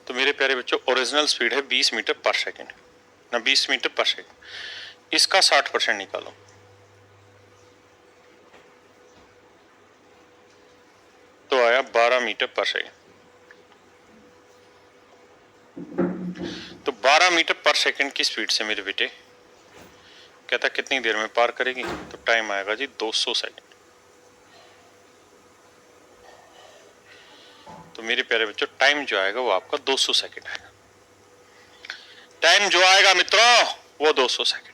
तो मेरे प्यारे बच्चों ओरिजिनल स्पीड है 20 मीटर पर सेकंड ना, 20 मीटर पर सेकंड, इसका 60% निकालो। तो आया 12 मीटर पर सेकंड। तो 12 मीटर पर सेकंड की स्पीड से मेरे बेटे कहता कितनी देर में पार करेगी, तो टाइम आएगा जी 200 सेकंड। तो मेरे प्यारे बच्चों टाइम जो आएगा वो आपका 200 सेकंड आएगा। टाइम जो आएगा मित्रों वो 200 सेकंड।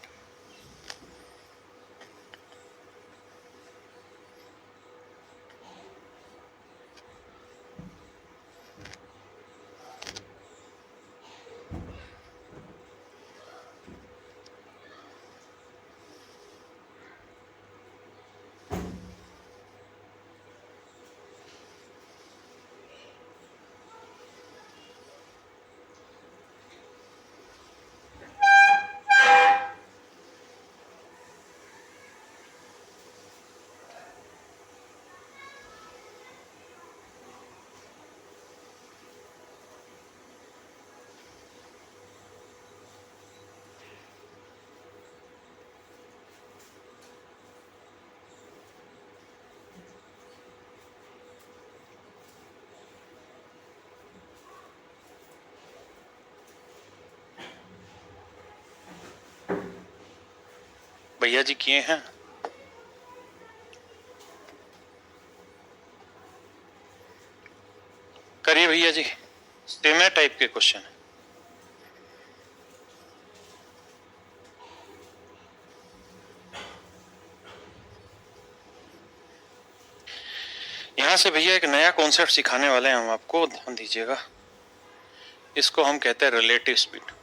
भैया जी किए हैं? करिए भैया जी, सेम टाइप के क्वेश्चन। यहां से भैया एक नया कॉन्सेप्ट सिखाने वाले हैं हम आपको, ध्यान दीजिएगा। इसको हम कहते हैं रिलेटिव स्पीड।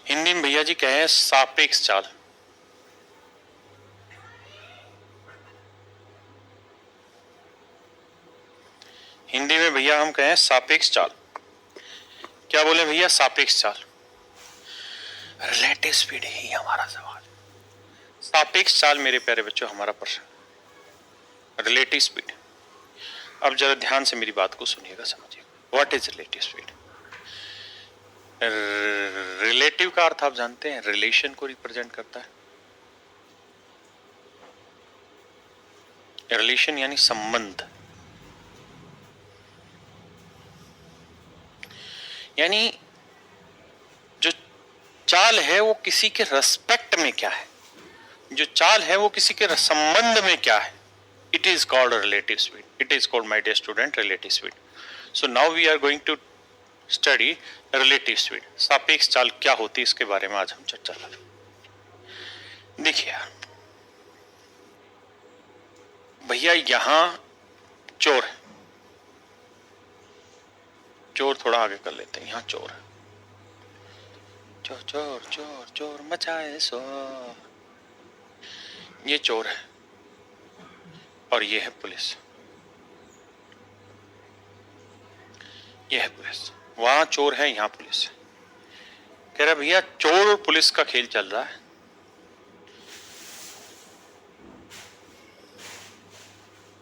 हिंदी में भैया जी कहे सापेक्ष चाल। हिंदी में भैया हम कहें सापेक्ष चाल। क्या बोले भैया? सापेक्ष चाल। रिलेटिव स्पीड ही हमारा सवाल। सापेक्ष चाल मेरे प्यारे बच्चों हमारा प्रश्न। Relative speed. अब जरा ध्यान से मेरी बात को सुनिएगा, समझिएगा। What is relative speed? Relative का अर्थ आप जानते हैं, रिलेशन को रिप्रेजेंट करता है। रिलेशन यानी संबंध, यानी जो चाल है वो किसी के रेस्पेक्ट में क्या है, जो चाल है वो किसी के संबंध में क्या है। It is called relative speed. It is called, my dear student, relative speed. So now we are going to study relative speed. सापेक्ष चाल क्या होती है इसके बारे में आज हम चर्चा करें। देखिए भैया, यहां चोर है, चोर थोड़ा आगे कर लेते हैं। यहां चोर है, चोर चोर चोर चोर मचाए शोर। ये चोर है और ये है पुलिस। ये है पुलिस। वहां चोर है, यहां पुलिस है। कह रहा भैया चोर और पुलिस का खेल चल रहा है।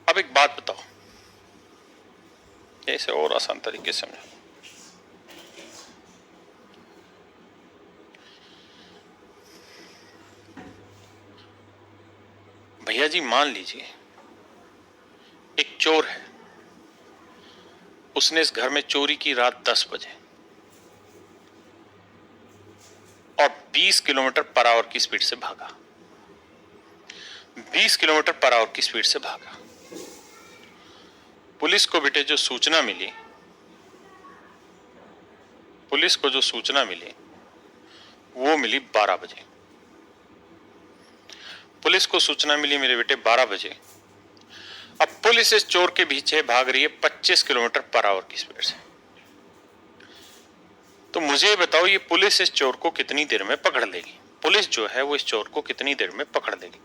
अब एक बात बताओ, ऐसे और आसान तरीके से समझो। भैया जी मान लीजिए एक चोर है उसने इस घर में चोरी की रात 10 बजे और 20 किलोमीटर पर आवर की स्पीड से भागा। 20 किलोमीटर पर आवर की स्पीड से भागा। पुलिस को बेटे जो सूचना मिली, पुलिस को जो सूचना मिली वो मिली 12 बजे। पुलिस को सूचना मिली मेरे बेटे 12 बजे। अब पुलिस इस चोर के पीछे भाग रही है 25 किलोमीटर पर आवर की स्पीड से। तो मुझे बताओ ये पुलिस इस चोर को कितनी देर में पकड़ लेगी? पुलिस जो है वो इस चोर को कितनी देर में पकड़ लेगी?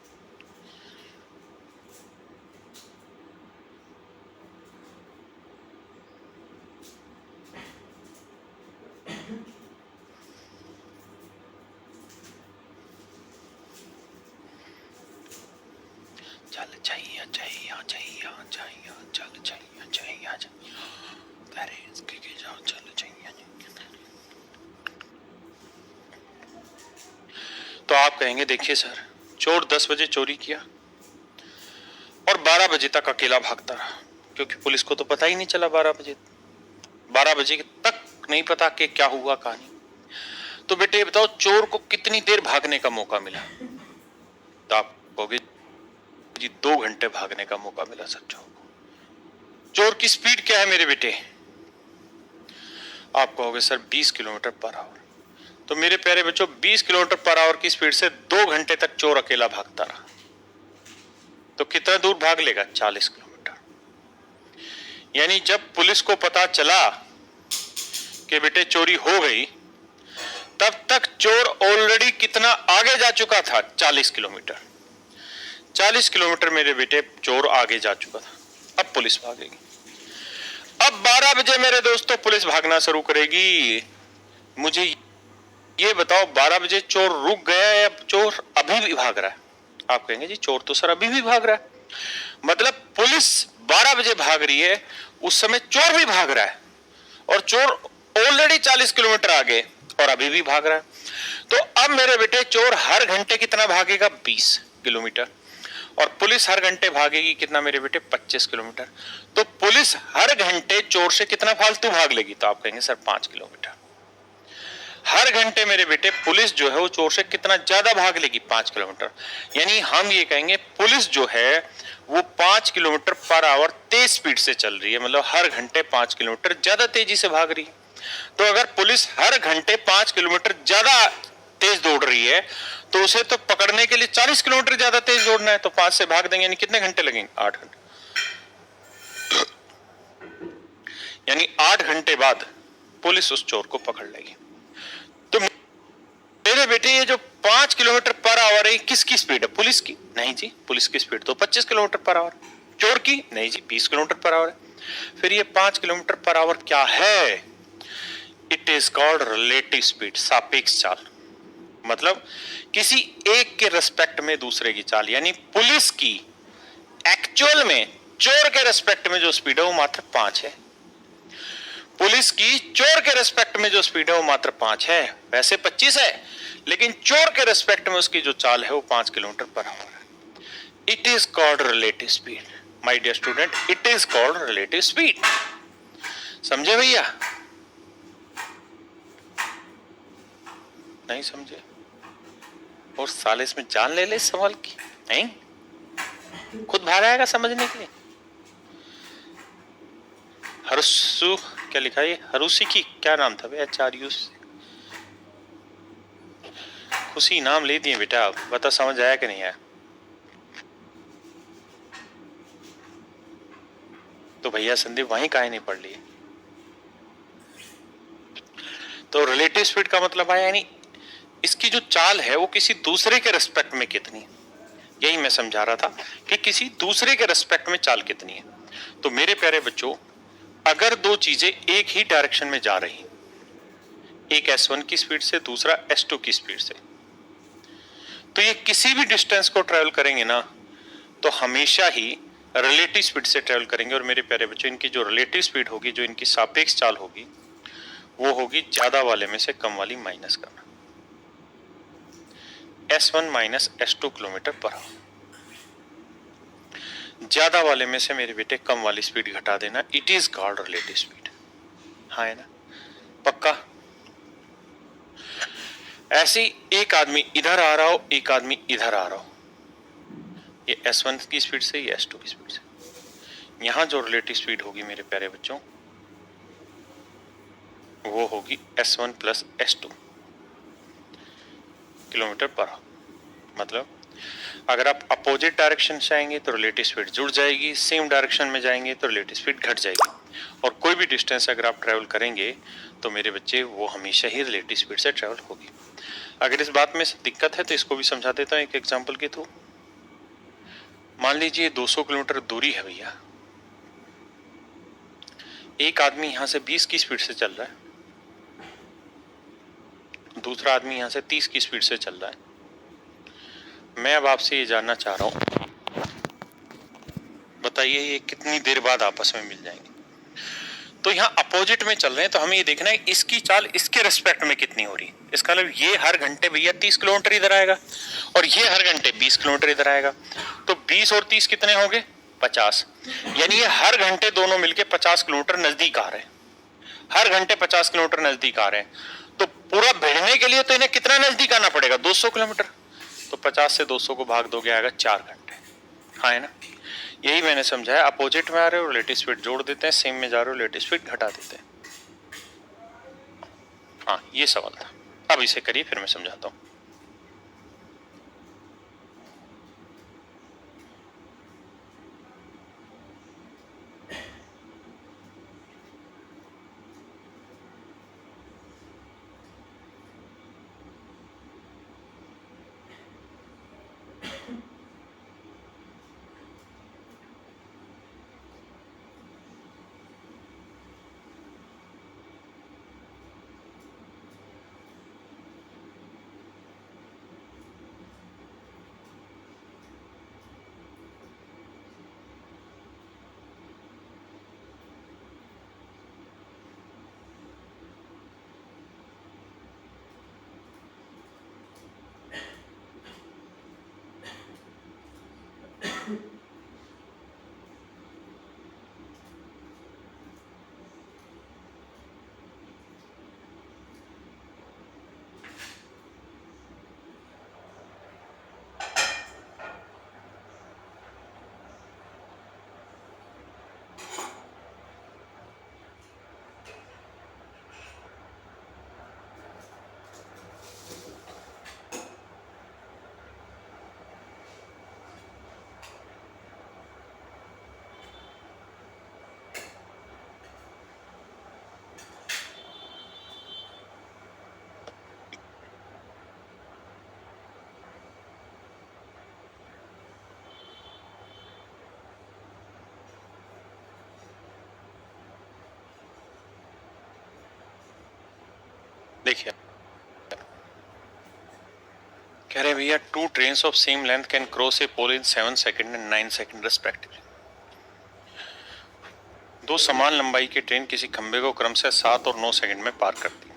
चल चाहिए चाहिए चाहिए चाहिए चल चाहिए चाहिए अरे इसके के जाओ चल चाहिए। तो आप कहेंगे देखिए सर, चोर 10 बजे चोरी किया और 12 बजे तक अकेला भागता रहा, क्योंकि पुलिस को तो पता ही नहीं चला 12 बजे तक नहीं पता कि क्या हुआ कहानी। तो बेटे बताओ चोर को कितनी देर भागने का मौका मिला? तो आप कहोगे जी 2 घंटे भागने का मौका मिला सर चोर को। चोर की स्पीड क्या है मेरे बेटे? आप कहोगे सर 20 किलोमीटर पर आवर। तो मेरे प्यारे बच्चों 20 किलोमीटर पर आवर की स्पीड से 2 घंटे तक चोर अकेला भागता रहा, तो कितना दूर भाग लेगा? 40 किलोमीटर। यानी जब पुलिस को पता चला कि बेटे चोरी हो गई, तब तक चोर ऑलरेडी कितना आगे जा चुका था? 40 किलोमीटर। 40 किलोमीटर मेरे बेटे चोर आगे जा चुका था। अब पुलिस भागेगी। अब 12 बजे मेरे दोस्तों पुलिस भागना शुरू करेगी। मुझे ये बताओ 12 बजे चोर रुक गया या चोर अभी भी भाग रहा है? आप कहेंगे जी चोर तो सर अभी भी भाग रहा है। मतलब पुलिस 12 बजे भाग रही है, उस समय चोर भी भाग रहा है, और चोर ऑलरेडी 40 किलोमीटर आगे और अभी भी भाग रहा है। तो अब मेरे बेटे चोर हर घंटे कितना भागेगा? 20 किलोमीटर। और पुलिस हर घंटे भागेगी कितना मेरे बेटे? 25 किलोमीटर। तो पुलिस हर घंटे चोर से कितना फालतू भाग लेगी? तो आप कहेंगे सर 5 किलोमीटर। हर घंटे मेरे बेटे पुलिस जो है वो चोर से कितना ज्यादा भाग लेगी? 5 किलोमीटर। यानी हम ये कहेंगे पुलिस जो है वो 5 kilometre per our Tej speed से चल रही है, मतलब हर घंटे 5 किलोमीटर ज्यादा तेजी से भाग रही है। तो अगर पुलिस हर घंटे 5 किलोमीटर ज्यादा तेज दौड़ रही है, तो उसे तो पकड़ने के लिए 40 किलोमीटर ज्यादा तेज दौड़ना है, तो 5 से भाग देंगे, यानी कितने घंटे लगेंगे? 8 घंटे। यानी 8 घंटे बाद पुलिस उस चोर को पकड़ लेगी। तो मेरे बेटे ये जो 5 किलोमीटर पर आवर है, किसकी स्पीड है? पुलिस की? नहीं जी, पुलिस की स्पीड तो 25 किलोमीटर पर आवर। चोर की? नहीं जी, 20 किलोमीटर पर आवर है। फिर ये 5 किलोमीटर पर आवर क्या है? It is called relative speed, सापेक्ष चाल। मतलब किसी एक के रेस्पेक्ट में दूसरे की चाल। यानी पुलिस की एक्चुअल में चोर के रेस्पेक्ट में जो स्पीड है वो मात्र 5 है। पुलिस की चोर के रेस्पेक्ट में जो स्पीड है वो मात्र 5 है। वैसे 25 है, लेकिन चोर के रेस्पेक्ट में उसकी जो चाल है वो 5 किलोमीटर पर आवर है। It is called relative speed my dear student, it is called relative speed. समझे भैया? नहीं समझे? और साले इसमें जान ले इस सवाल की? नहीं, खुद बाहर आएगा समझने के लिए। हरसु क्या लिखा है? हरुसी की क्या नाम था? HRU खुशी नाम ले दिए बेटा। आप बता समझ आया कि नहीं आया? तो भैया संदीप वहीं काहे नहीं पढ़ लिए? तो रिलेटिव स्पीड का मतलब आया, यानी इसकी जो चाल है वो किसी दूसरे के रेस्पेक्ट में कितनी है। यही मैं समझा रहा था कि किसी दूसरे के रेस्पेक्ट में चाल कितनी है। तो मेरे प्यारे बच्चों, अगर दो चीजें एक ही डायरेक्शन में जा रही, एक S1 की स्पीड से, दूसरा S2 की स्पीड से, तो ये किसी भी डिस्टेंस को ट्रेवल करेंगे ना, तो हमेशा ही रिलेटिव स्पीड से ट्रेवल करेंगे। और मेरे प्यारे बच्चों, इनकी जो रिलेटिव स्पीड होगी, जो इनकी सापेक्ष चाल होगी, वो होगी ज्यादा वाले में से कम वाली माइनस करना। S1 minus S2 kilometre per our. ज्यादा वाले में से मेरे बेटे कम वाली स्पीड घटा देना, it is called relative speed. हाँ है ना, पक्का। ऐसे एक आदमी इधर आ रहा हो, एक आदमी इधर आ रहा हो, ये S1 की स्पीड से, ये S2 की स्पीड से। यहां जो रिलेटिव स्पीड होगी मेरे प्यारे बच्चों, वो होगी S1 plus S2 kilometre per our. मतलब अगर आप अपोजिट डायरेक्शन से आएंगे तो रिलेटिव स्पीड जुड़ जाएगी, सेम डायरेक्शन में जाएंगे तो रिलेटिव स्पीड घट जाएगी। और कोई भी डिस्टेंस अगर आप ट्रेवल करेंगे तो मेरे बच्चे वो हमेशा ही रिलेटिव स्पीड से ट्रेवल होगी। अगर इस बात में दिक्कत है तो इसको भी समझा देता हूं एक एग्जांपल के थ्रू। मान लीजिए 200 किलोमीटर दूरी है भैया, एक आदमी यहां से 20 की स्पीड से चल रहा है, दूसरा आदमी यहां से 30 की स्पीड से चल रहा है। मैं अब आपसे ये जानना चाह रहा हूं, बताइए ये कितनी देर बाद आपस में मिल जाएंगे। तो यहाँ अपोजिट में चल रहे हैं तो हमें ये देखना है इसकी चाल इसके रिस्पेक्ट में कितनी हो रही है। इसका मतलब ये हर घंटे भैया 30 किलोमीटर इधर आएगा और ये हर घंटे 20 किलोमीटर इधर आएगा, तो 20 और 30 कितने हो गए, 50। यानी ये हर घंटे दोनों मिलके 50 किलोमीटर नजदीक आ रहे हैं, हर घंटे 50 किलोमीटर नजदीक आ रहे हैं। तो पूरा भिड़ने के लिए तो इन्हें कितना नजदीक आना पड़ेगा, 200 किलोमीटर। तो 50 से 200 को भाग दोगे आएगा 4 घंटे। हाँ है ना, यही मैंने समझाया। अपोजिट में आ रहे हो रिलेटिव स्पीड जोड़ देते हैं, सेम में जा रहे हो रिलेटिव स्पीड घटा देते हैं। हाँ ये सवाल था, अब इसे करिए फिर मैं समझाता हूं। देखिए कह रहे भैया 2 trains of same length can cross a pole in 7 second and 9 second respectively. दो समान लंबाई की ट्रेन किसी खंबे को क्रमशः 7 और 9 सेकंड में पार करती है।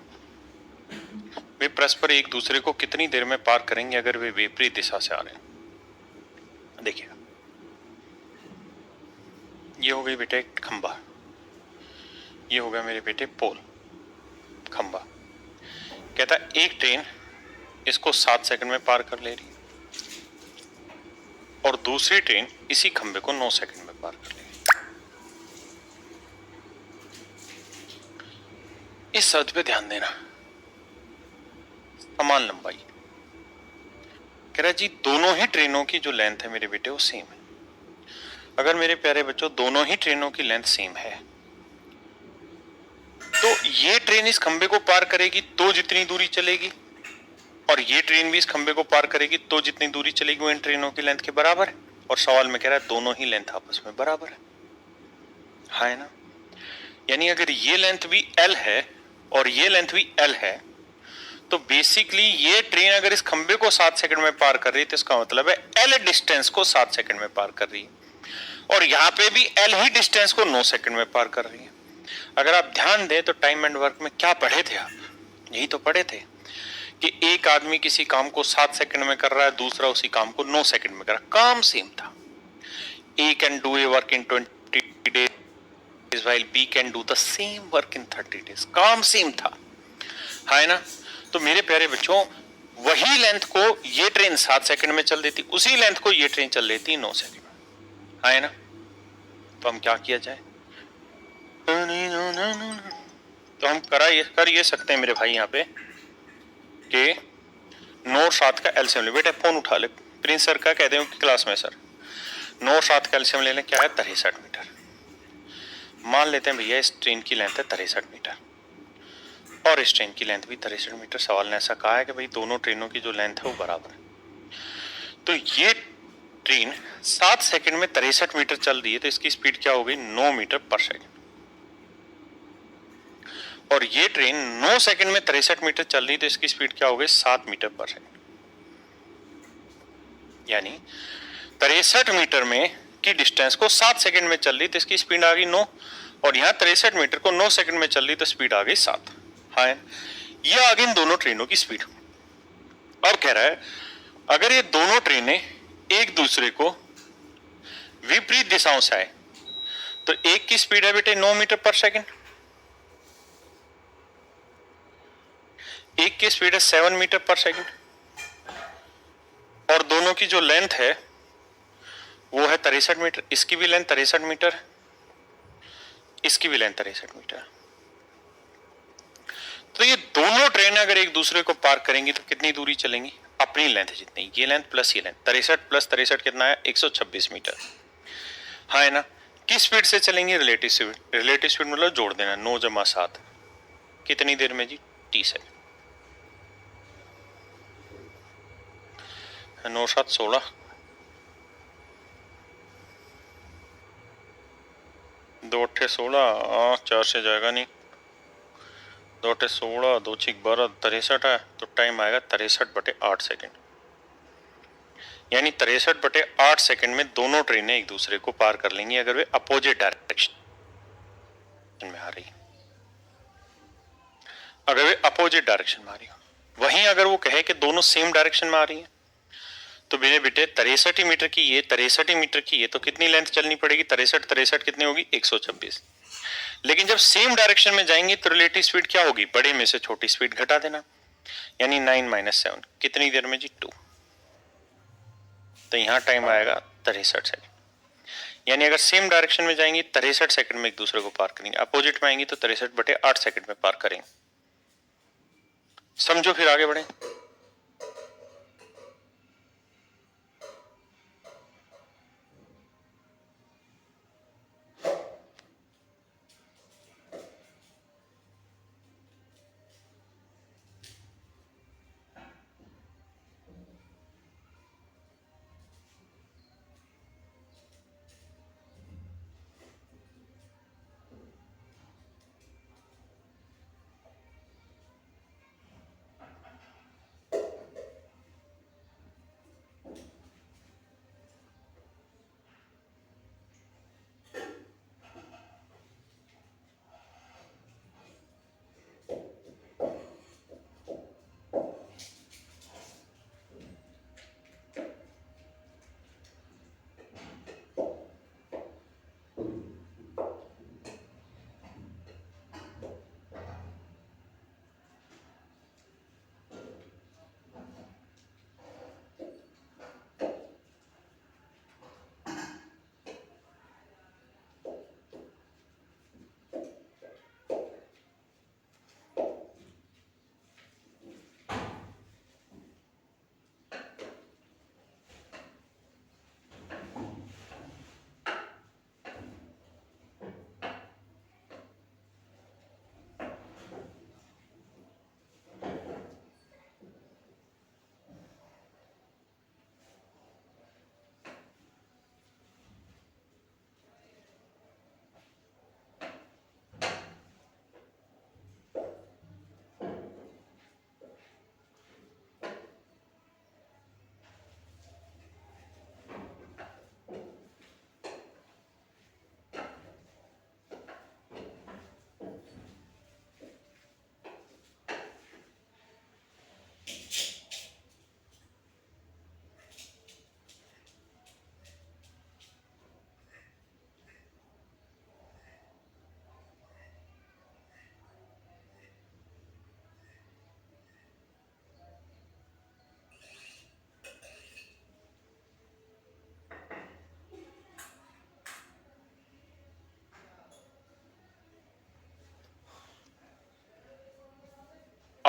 वे परस्पर एक दूसरे को कितनी देर में पार करेंगे अगर वे विपरीत दिशा से आ रहे हैं। देखिए ये हो गई बेटे एक खंबा, ये हो गया मेरे बेटे पोल, खंबा। कहता है एक ट्रेन इसको 7 सेकंड में पार कर ले रही और दूसरी ट्रेन इसी खंबे को 9 सेकंड में पार कर ले रही। इस शब्द पे ध्यान देना, समान लंबाई। कह रहा जी दोनों ही ट्रेनों की जो लेंथ है मेरे बेटे वो सेम है। अगर मेरे प्यारे बच्चों दोनों ही ट्रेनों की लेंथ सेम है तो ये ट्रेन इस खंबे को पार करेगी तो जितनी दूरी चलेगी और ये ट्रेन भी इस खंबे को पार करेगी तो जितनी दूरी चलेगी वो इन ट्रेनों की लेंथ के बराबर है। और सवाल में कह रहा है दोनों ही लेंथ आपस में बराबर है। हाँ है ना, यानी अगर ये लेंथ भी L है और ये लेंथ भी L है तो बेसिकली ये ट्रेन अगर इस खंबे को 7 सेकंड में पार कर रही है तो इसका मतलब है L डिस्टेंस को 7 सेकंड में पार कर रही है और यहां पे भी L ही डिस्टेंस को 9 सेकंड में पार कर रही है। अगर आप ध्यान दें तो टाइम एंड वर्क में क्या पढ़े थे आप, यही तो पढ़े थे कि एक आदमी किसी काम को 7 सेकंड में कर रहा है, दूसरा उसी काम को 9 सेकंड में कर रहा है, काम सेम था। A can do a work in 20 days while B can do the same work in 30 days. काम सेम था, है ना। तो मेरे प्यारे बच्चों, वही लेंथ को ये ट्रेन 7 सेकंड में चल देती, उसी लेंथ को ये ट्रेन चल लेती 9 सेकंड में, है ना। तो हम क्या किया जाए? तो हम कर ये सकते हैं मेरे भाई यहाँ पे कि 9 7 का एलसीएम ले। बेटा फोन उठा ले, प्रिंस सर का कह दे क्लास में, सर 9 7 का एलसीएम ले लें, क्या है 63 मीटर। मान लेते हैं भैया इस ट्रेन की लेंथ है 63 मीटर और इस ट्रेन की लेंथ भी 63 मीटर। सवाल ने ऐसा कहा है कि भाई दोनों ट्रेनों की जो लेंथ है वो बराबर है। तो ये ट्रेन 7 सेकंड में 63 मीटर चल रही है, तो इसकी स्पीड क्या हो गई? 9 मीटर पर सेकंड। और ये ट्रेन 9 सेकंड में 63 मीटर चल रही है, तो इसकी स्पीड क्या हो गई? 7 मीटर पर सेकंड। यानी 63 मीटर में की डिस्टेंस को 7 सेकंड में चल रही, तो इसकी स्पीड आ गई 9, और यहां 63 मीटर को 9 सेकंड में चल रही, तो स्पीड आ गई 7। हाँ, ये आ गई इन दोनों ट्रेनों की स्पीड। अब कह रहा है अगर ये दोनों ट्रेनें एक दूसरे को विपरीत दिशाओं से आए, तो एक की स्पीड है बेटे 9 मीटर पर सेकंड, एक की स्पीड है 7 मीटर पर सेकंड, और दोनों की जो लेंथ है वो है 63 मीटर। इसकी भी लेंथ 63 मीटर, इसकी भी लेंथ 63 मीटर। तो ये दोनों ट्रेन अगर एक दूसरे को पार करेंगी तो कितनी दूरी चलेंगी? अपनी लेंथ जितनी, ये लेंथ प्लस ये लेंथ, 63 प्लस 63 कितना है? 126 मीटर, हाँ है ना। किस स्पीड से चलेंगी? Relative speed. रिलेटिव स्पीड मतलब जोड़ देना, 9 जमा 7 कितनी देर में जी? 30 सेकंड। 9 7 16, 2 8 16, 4 से जाएगा नहीं, 2 8 16, 2 6 12, 63 है, तो टाइम आएगा 63/8 सेकंड। यानी 63/8 सेकंड में दोनों ट्रेनें एक दूसरे को पार कर लेंगी अगर वे अपोजिट डायरेक्शन में आ रही, अगर वे अपोजिट डायरेक्शन में आ रही हो। वहीं अगर वो कहे कि दोनों सेम डायरेक्शन में आ रही है, तो मेरे बेटे 63 मीटर की ये, 63 मीटर की ये, तो कितनी लेंथ चलनी पड़ेगी? 63 कितनी होगी? 126। लेकिन जब सेम डायरेक्शन में जाएंगे तो रिलेटिव स्पीड क्या होगी? बड़े में से छोटी स्पीड घटा देना, यानी 9 - 7 कितनी देर में जी? 2। तो यहां टाइम आएगा 63 सेकंड। यानी अगर सेम डायरेक्शन में जाएंगी 63 सेकंड में एक दूसरे को पार करेंगे, अपोजिट में आएंगी तो 63/8 सेकंड में पार करेंगे। समझो, फिर आगे बढ़े।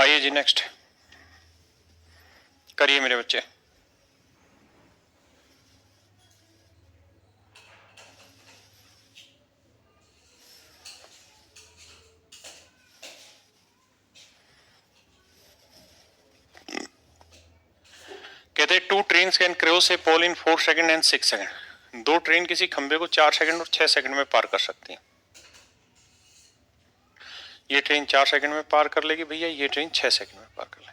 आइए जी नेक्स्ट करिए मेरे बच्चे। कहते हैं 2 trains can cross a pole in 4 second and 6 second. 2 train किसी खंबे को 4 सेकंड और 6 सेकंड में पार कर सकती है। ये ट्रेन 4 सेकंड में पार कर लेगी भैया, ये ट्रेन 6 सेकंड में पार कर लेगी।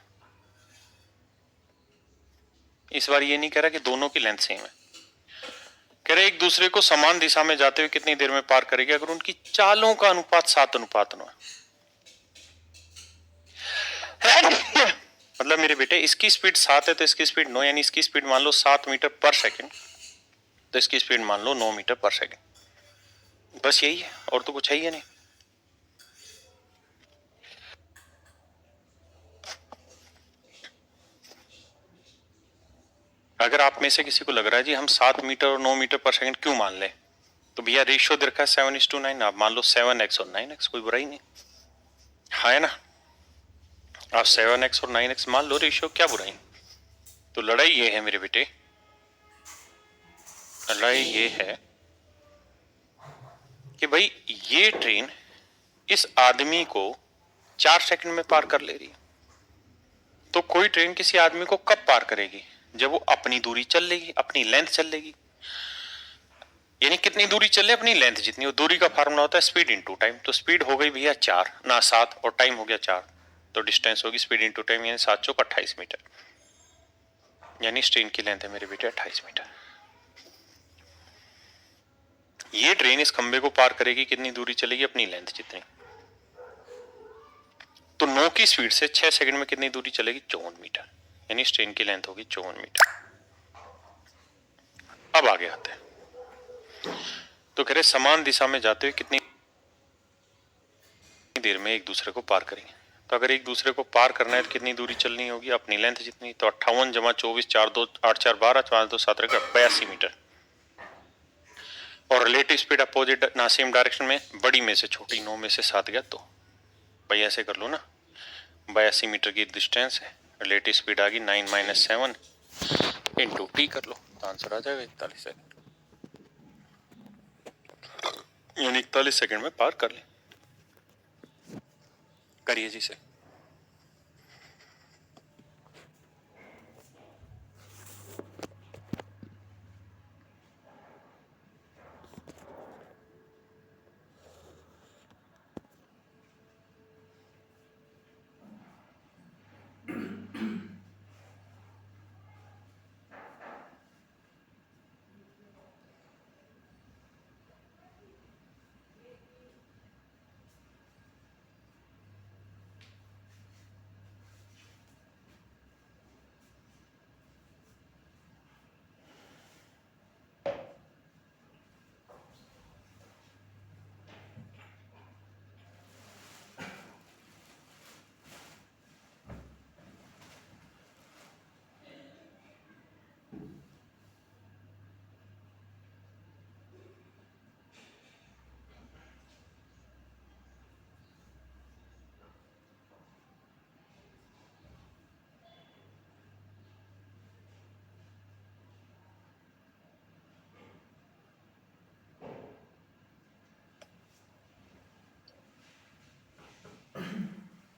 इस बार ये नहीं कह रहा कि दोनों की लेंथ सेम है, कह रहे एक दूसरे को समान दिशा में जाते हुए कितनी देर में पार करेगी अगर उनकी चालों का अनुपात 7:9 है। मतलब मेरे बेटे इसकी स्पीड 7 है तो इसकी स्पीड 9, यानी इसकी स्पीड मान लो 7 मीटर पर सेकंड, तो इसकी स्पीड मान लो 9 मीटर पर सेकंड। बस यही है, और तो कुछ है ही नहीं। अगर आप में से किसी को लग रहा है जी हम 7 मीटर और 9 मीटर पर सेकंड क्यों मान लें, तो भैया रेशियो दे रखा है 7:9, आप मान लो 7x और 9x, कोई बुराई नहीं है ना। आप 7x और 9x मान लो रेशियो, क्या बुराई। तो लड़ाई ये है मेरे बेटे, लड़ाई ये है कि भाई ये ट्रेन इस आदमी को 4 सेकंड में पार कर ले रही है, तो कोई ट्रेन किसी आदमी को कब पार करेगी, जब वो अपनी दूरी चल लेगी, अपनी लेंथ चल लेगी। यानी कितनी दूरी चले, अपनी लेंथ जितनी, वो दूरी का फार्मूला होता है स्पीड इंटू टाइम। तो स्पीड हो गई भैया 4 ना 7 और टाइम हो गया 4, तो डिस्टेंस होगी स्पीड इंटू टाइम, यानी 7 चौक 28 मीटर, यानी इस ट्रेन की लेंथ है मेरे बेटे 28 मीटर। ये ट्रेन इस खंबे को पार करेगी, कितनी दूरी चलेगी, अपनी लेंथ जितनी। तो 9 की स्पीड से 6 सेकंड में कितनी दूरी चलेगी, 54 मीटर, यानी इस ट्रेन की लेंथ होगी 54 मीटर। अब आगे आते हैं, तो कह रहे समान दिशा में जाते हुए कितनी देर में एक दूसरे को पार करेंगे। तो अगर एक दूसरे को पार करना है तो कितनी दूरी चलनी होगी, अपनी लेंथ जितनी, तो 58 जमा 24 4 2 8 4 12 5 2 7 82 मीटर। और रिलेटिव स्पीड अपोजिट ना सेम डायरेक्शन में, बड़ी में से छोटी, 9 में से 7 गया, तो भाई ऐसे कर लो ना, 82 मीटर की डिस्टेंस है, रिलेटिव स्पीड आ गई 9 - 7 इंटू टी कर लो, तो आंसर आ जाएगा 41 सेकंड, यानी 41 सेकंड में पार कर ले। करिए जी से।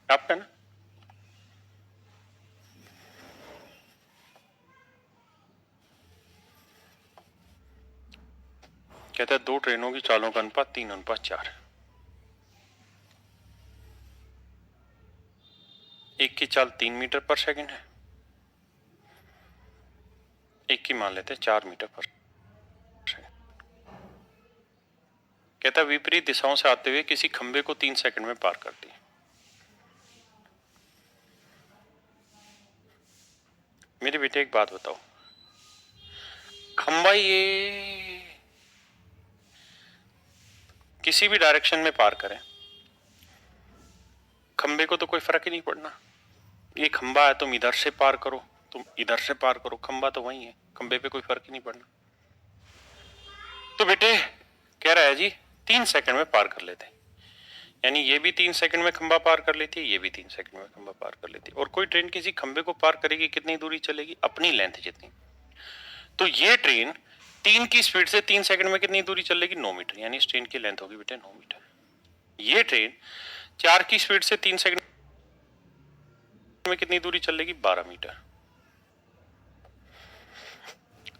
आपका ना कहता है 2 ट्रेनों की चालों का अनुपात 3:4। एक की चाल 3 मीटर पर सेकंड है, एक की मान लेते हैं 4 मीटर पर सेकंड। कहता है विपरीत दिशाओं से आते हुए किसी खंबे को 3 सेकंड में पार करती है। मेरे बेटे एक बात बताओ, खंबा ये किसी भी डायरेक्शन में पार करें, खंबे को तो कोई फर्क ही नहीं पड़ना। ये खंबा है, तुम इधर से पार करो, तुम इधर से पार करो, खंबा तो वही है, खंबे पे कोई फर्क ही नहीं पड़ना। तो बेटे कह रहा है जी 3 सेकंड में पार कर लेते हैं, यानी ये भी 3 सेकंड में खंबा पार कर लेती है, ये भी 3 सेकंड में खंबा पार कर लेती है। और कोई ट्रेन किसी खंबे को पार करेगी कितनी दूरी चलेगी? अपनी लेंथ जितनी। तो ये ट्रेन 3 की स्पीड से 3 सेकंड में कितनी दूरी चलेगी? 9 मीटर, यानी इस ट्रेन की लेंथ होगी बेटे 9 मीटर। ये ट्रेन 4 की स्पीड से 3 सेकंड में कितनी दूरी चलेगी? 12 मीटर।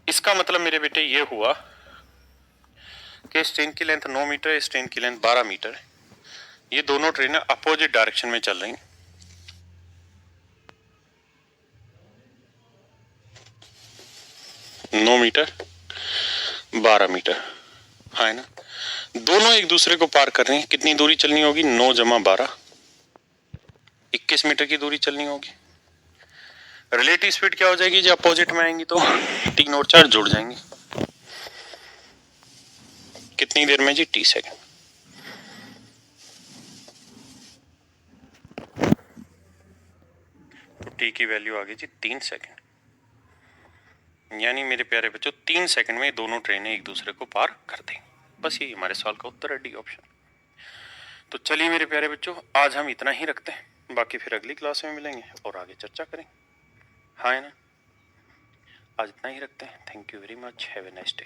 इसका मतलब मेरे बेटे ये हुआ कि इस ट्रेन की लेंथ 9 मीटर है, इस ट्रेन की लेंथ 12 मीटर है। ये दोनों ट्रेनें अपोजिट डायरेक्शन में चल रही हैं। नौ मीटर 12 मीटर, है ना। दोनों एक दूसरे को पार कर रही हैं। कितनी दूरी चलनी होगी? 9 जमा 12, 21 मीटर की दूरी चलनी होगी। रिलेटिव स्पीड क्या हो जाएगी? जब अपोजिट में आएंगी तो 3 और 4 जुड़ जाएंगे। कितनी देर में जी? t second. तो t की वैल्यू आ गई जी 3 सेकंड। यानी मेरे प्यारे बच्चों 3 सेकंड में दोनों ट्रेनें एक दूसरे को पार कर देंगी। बस यही हमारे सवाल का उत्तर है, डी ऑप्शन। तो चलिए मेरे प्यारे बच्चों, आज हम इतना ही रखते हैं, बाकी फिर अगली क्लास में मिलेंगे और आगे चर्चा करेंगे, हाँ है ना। आज इतना ही रखते हैं। Thank you very much, have a nice day.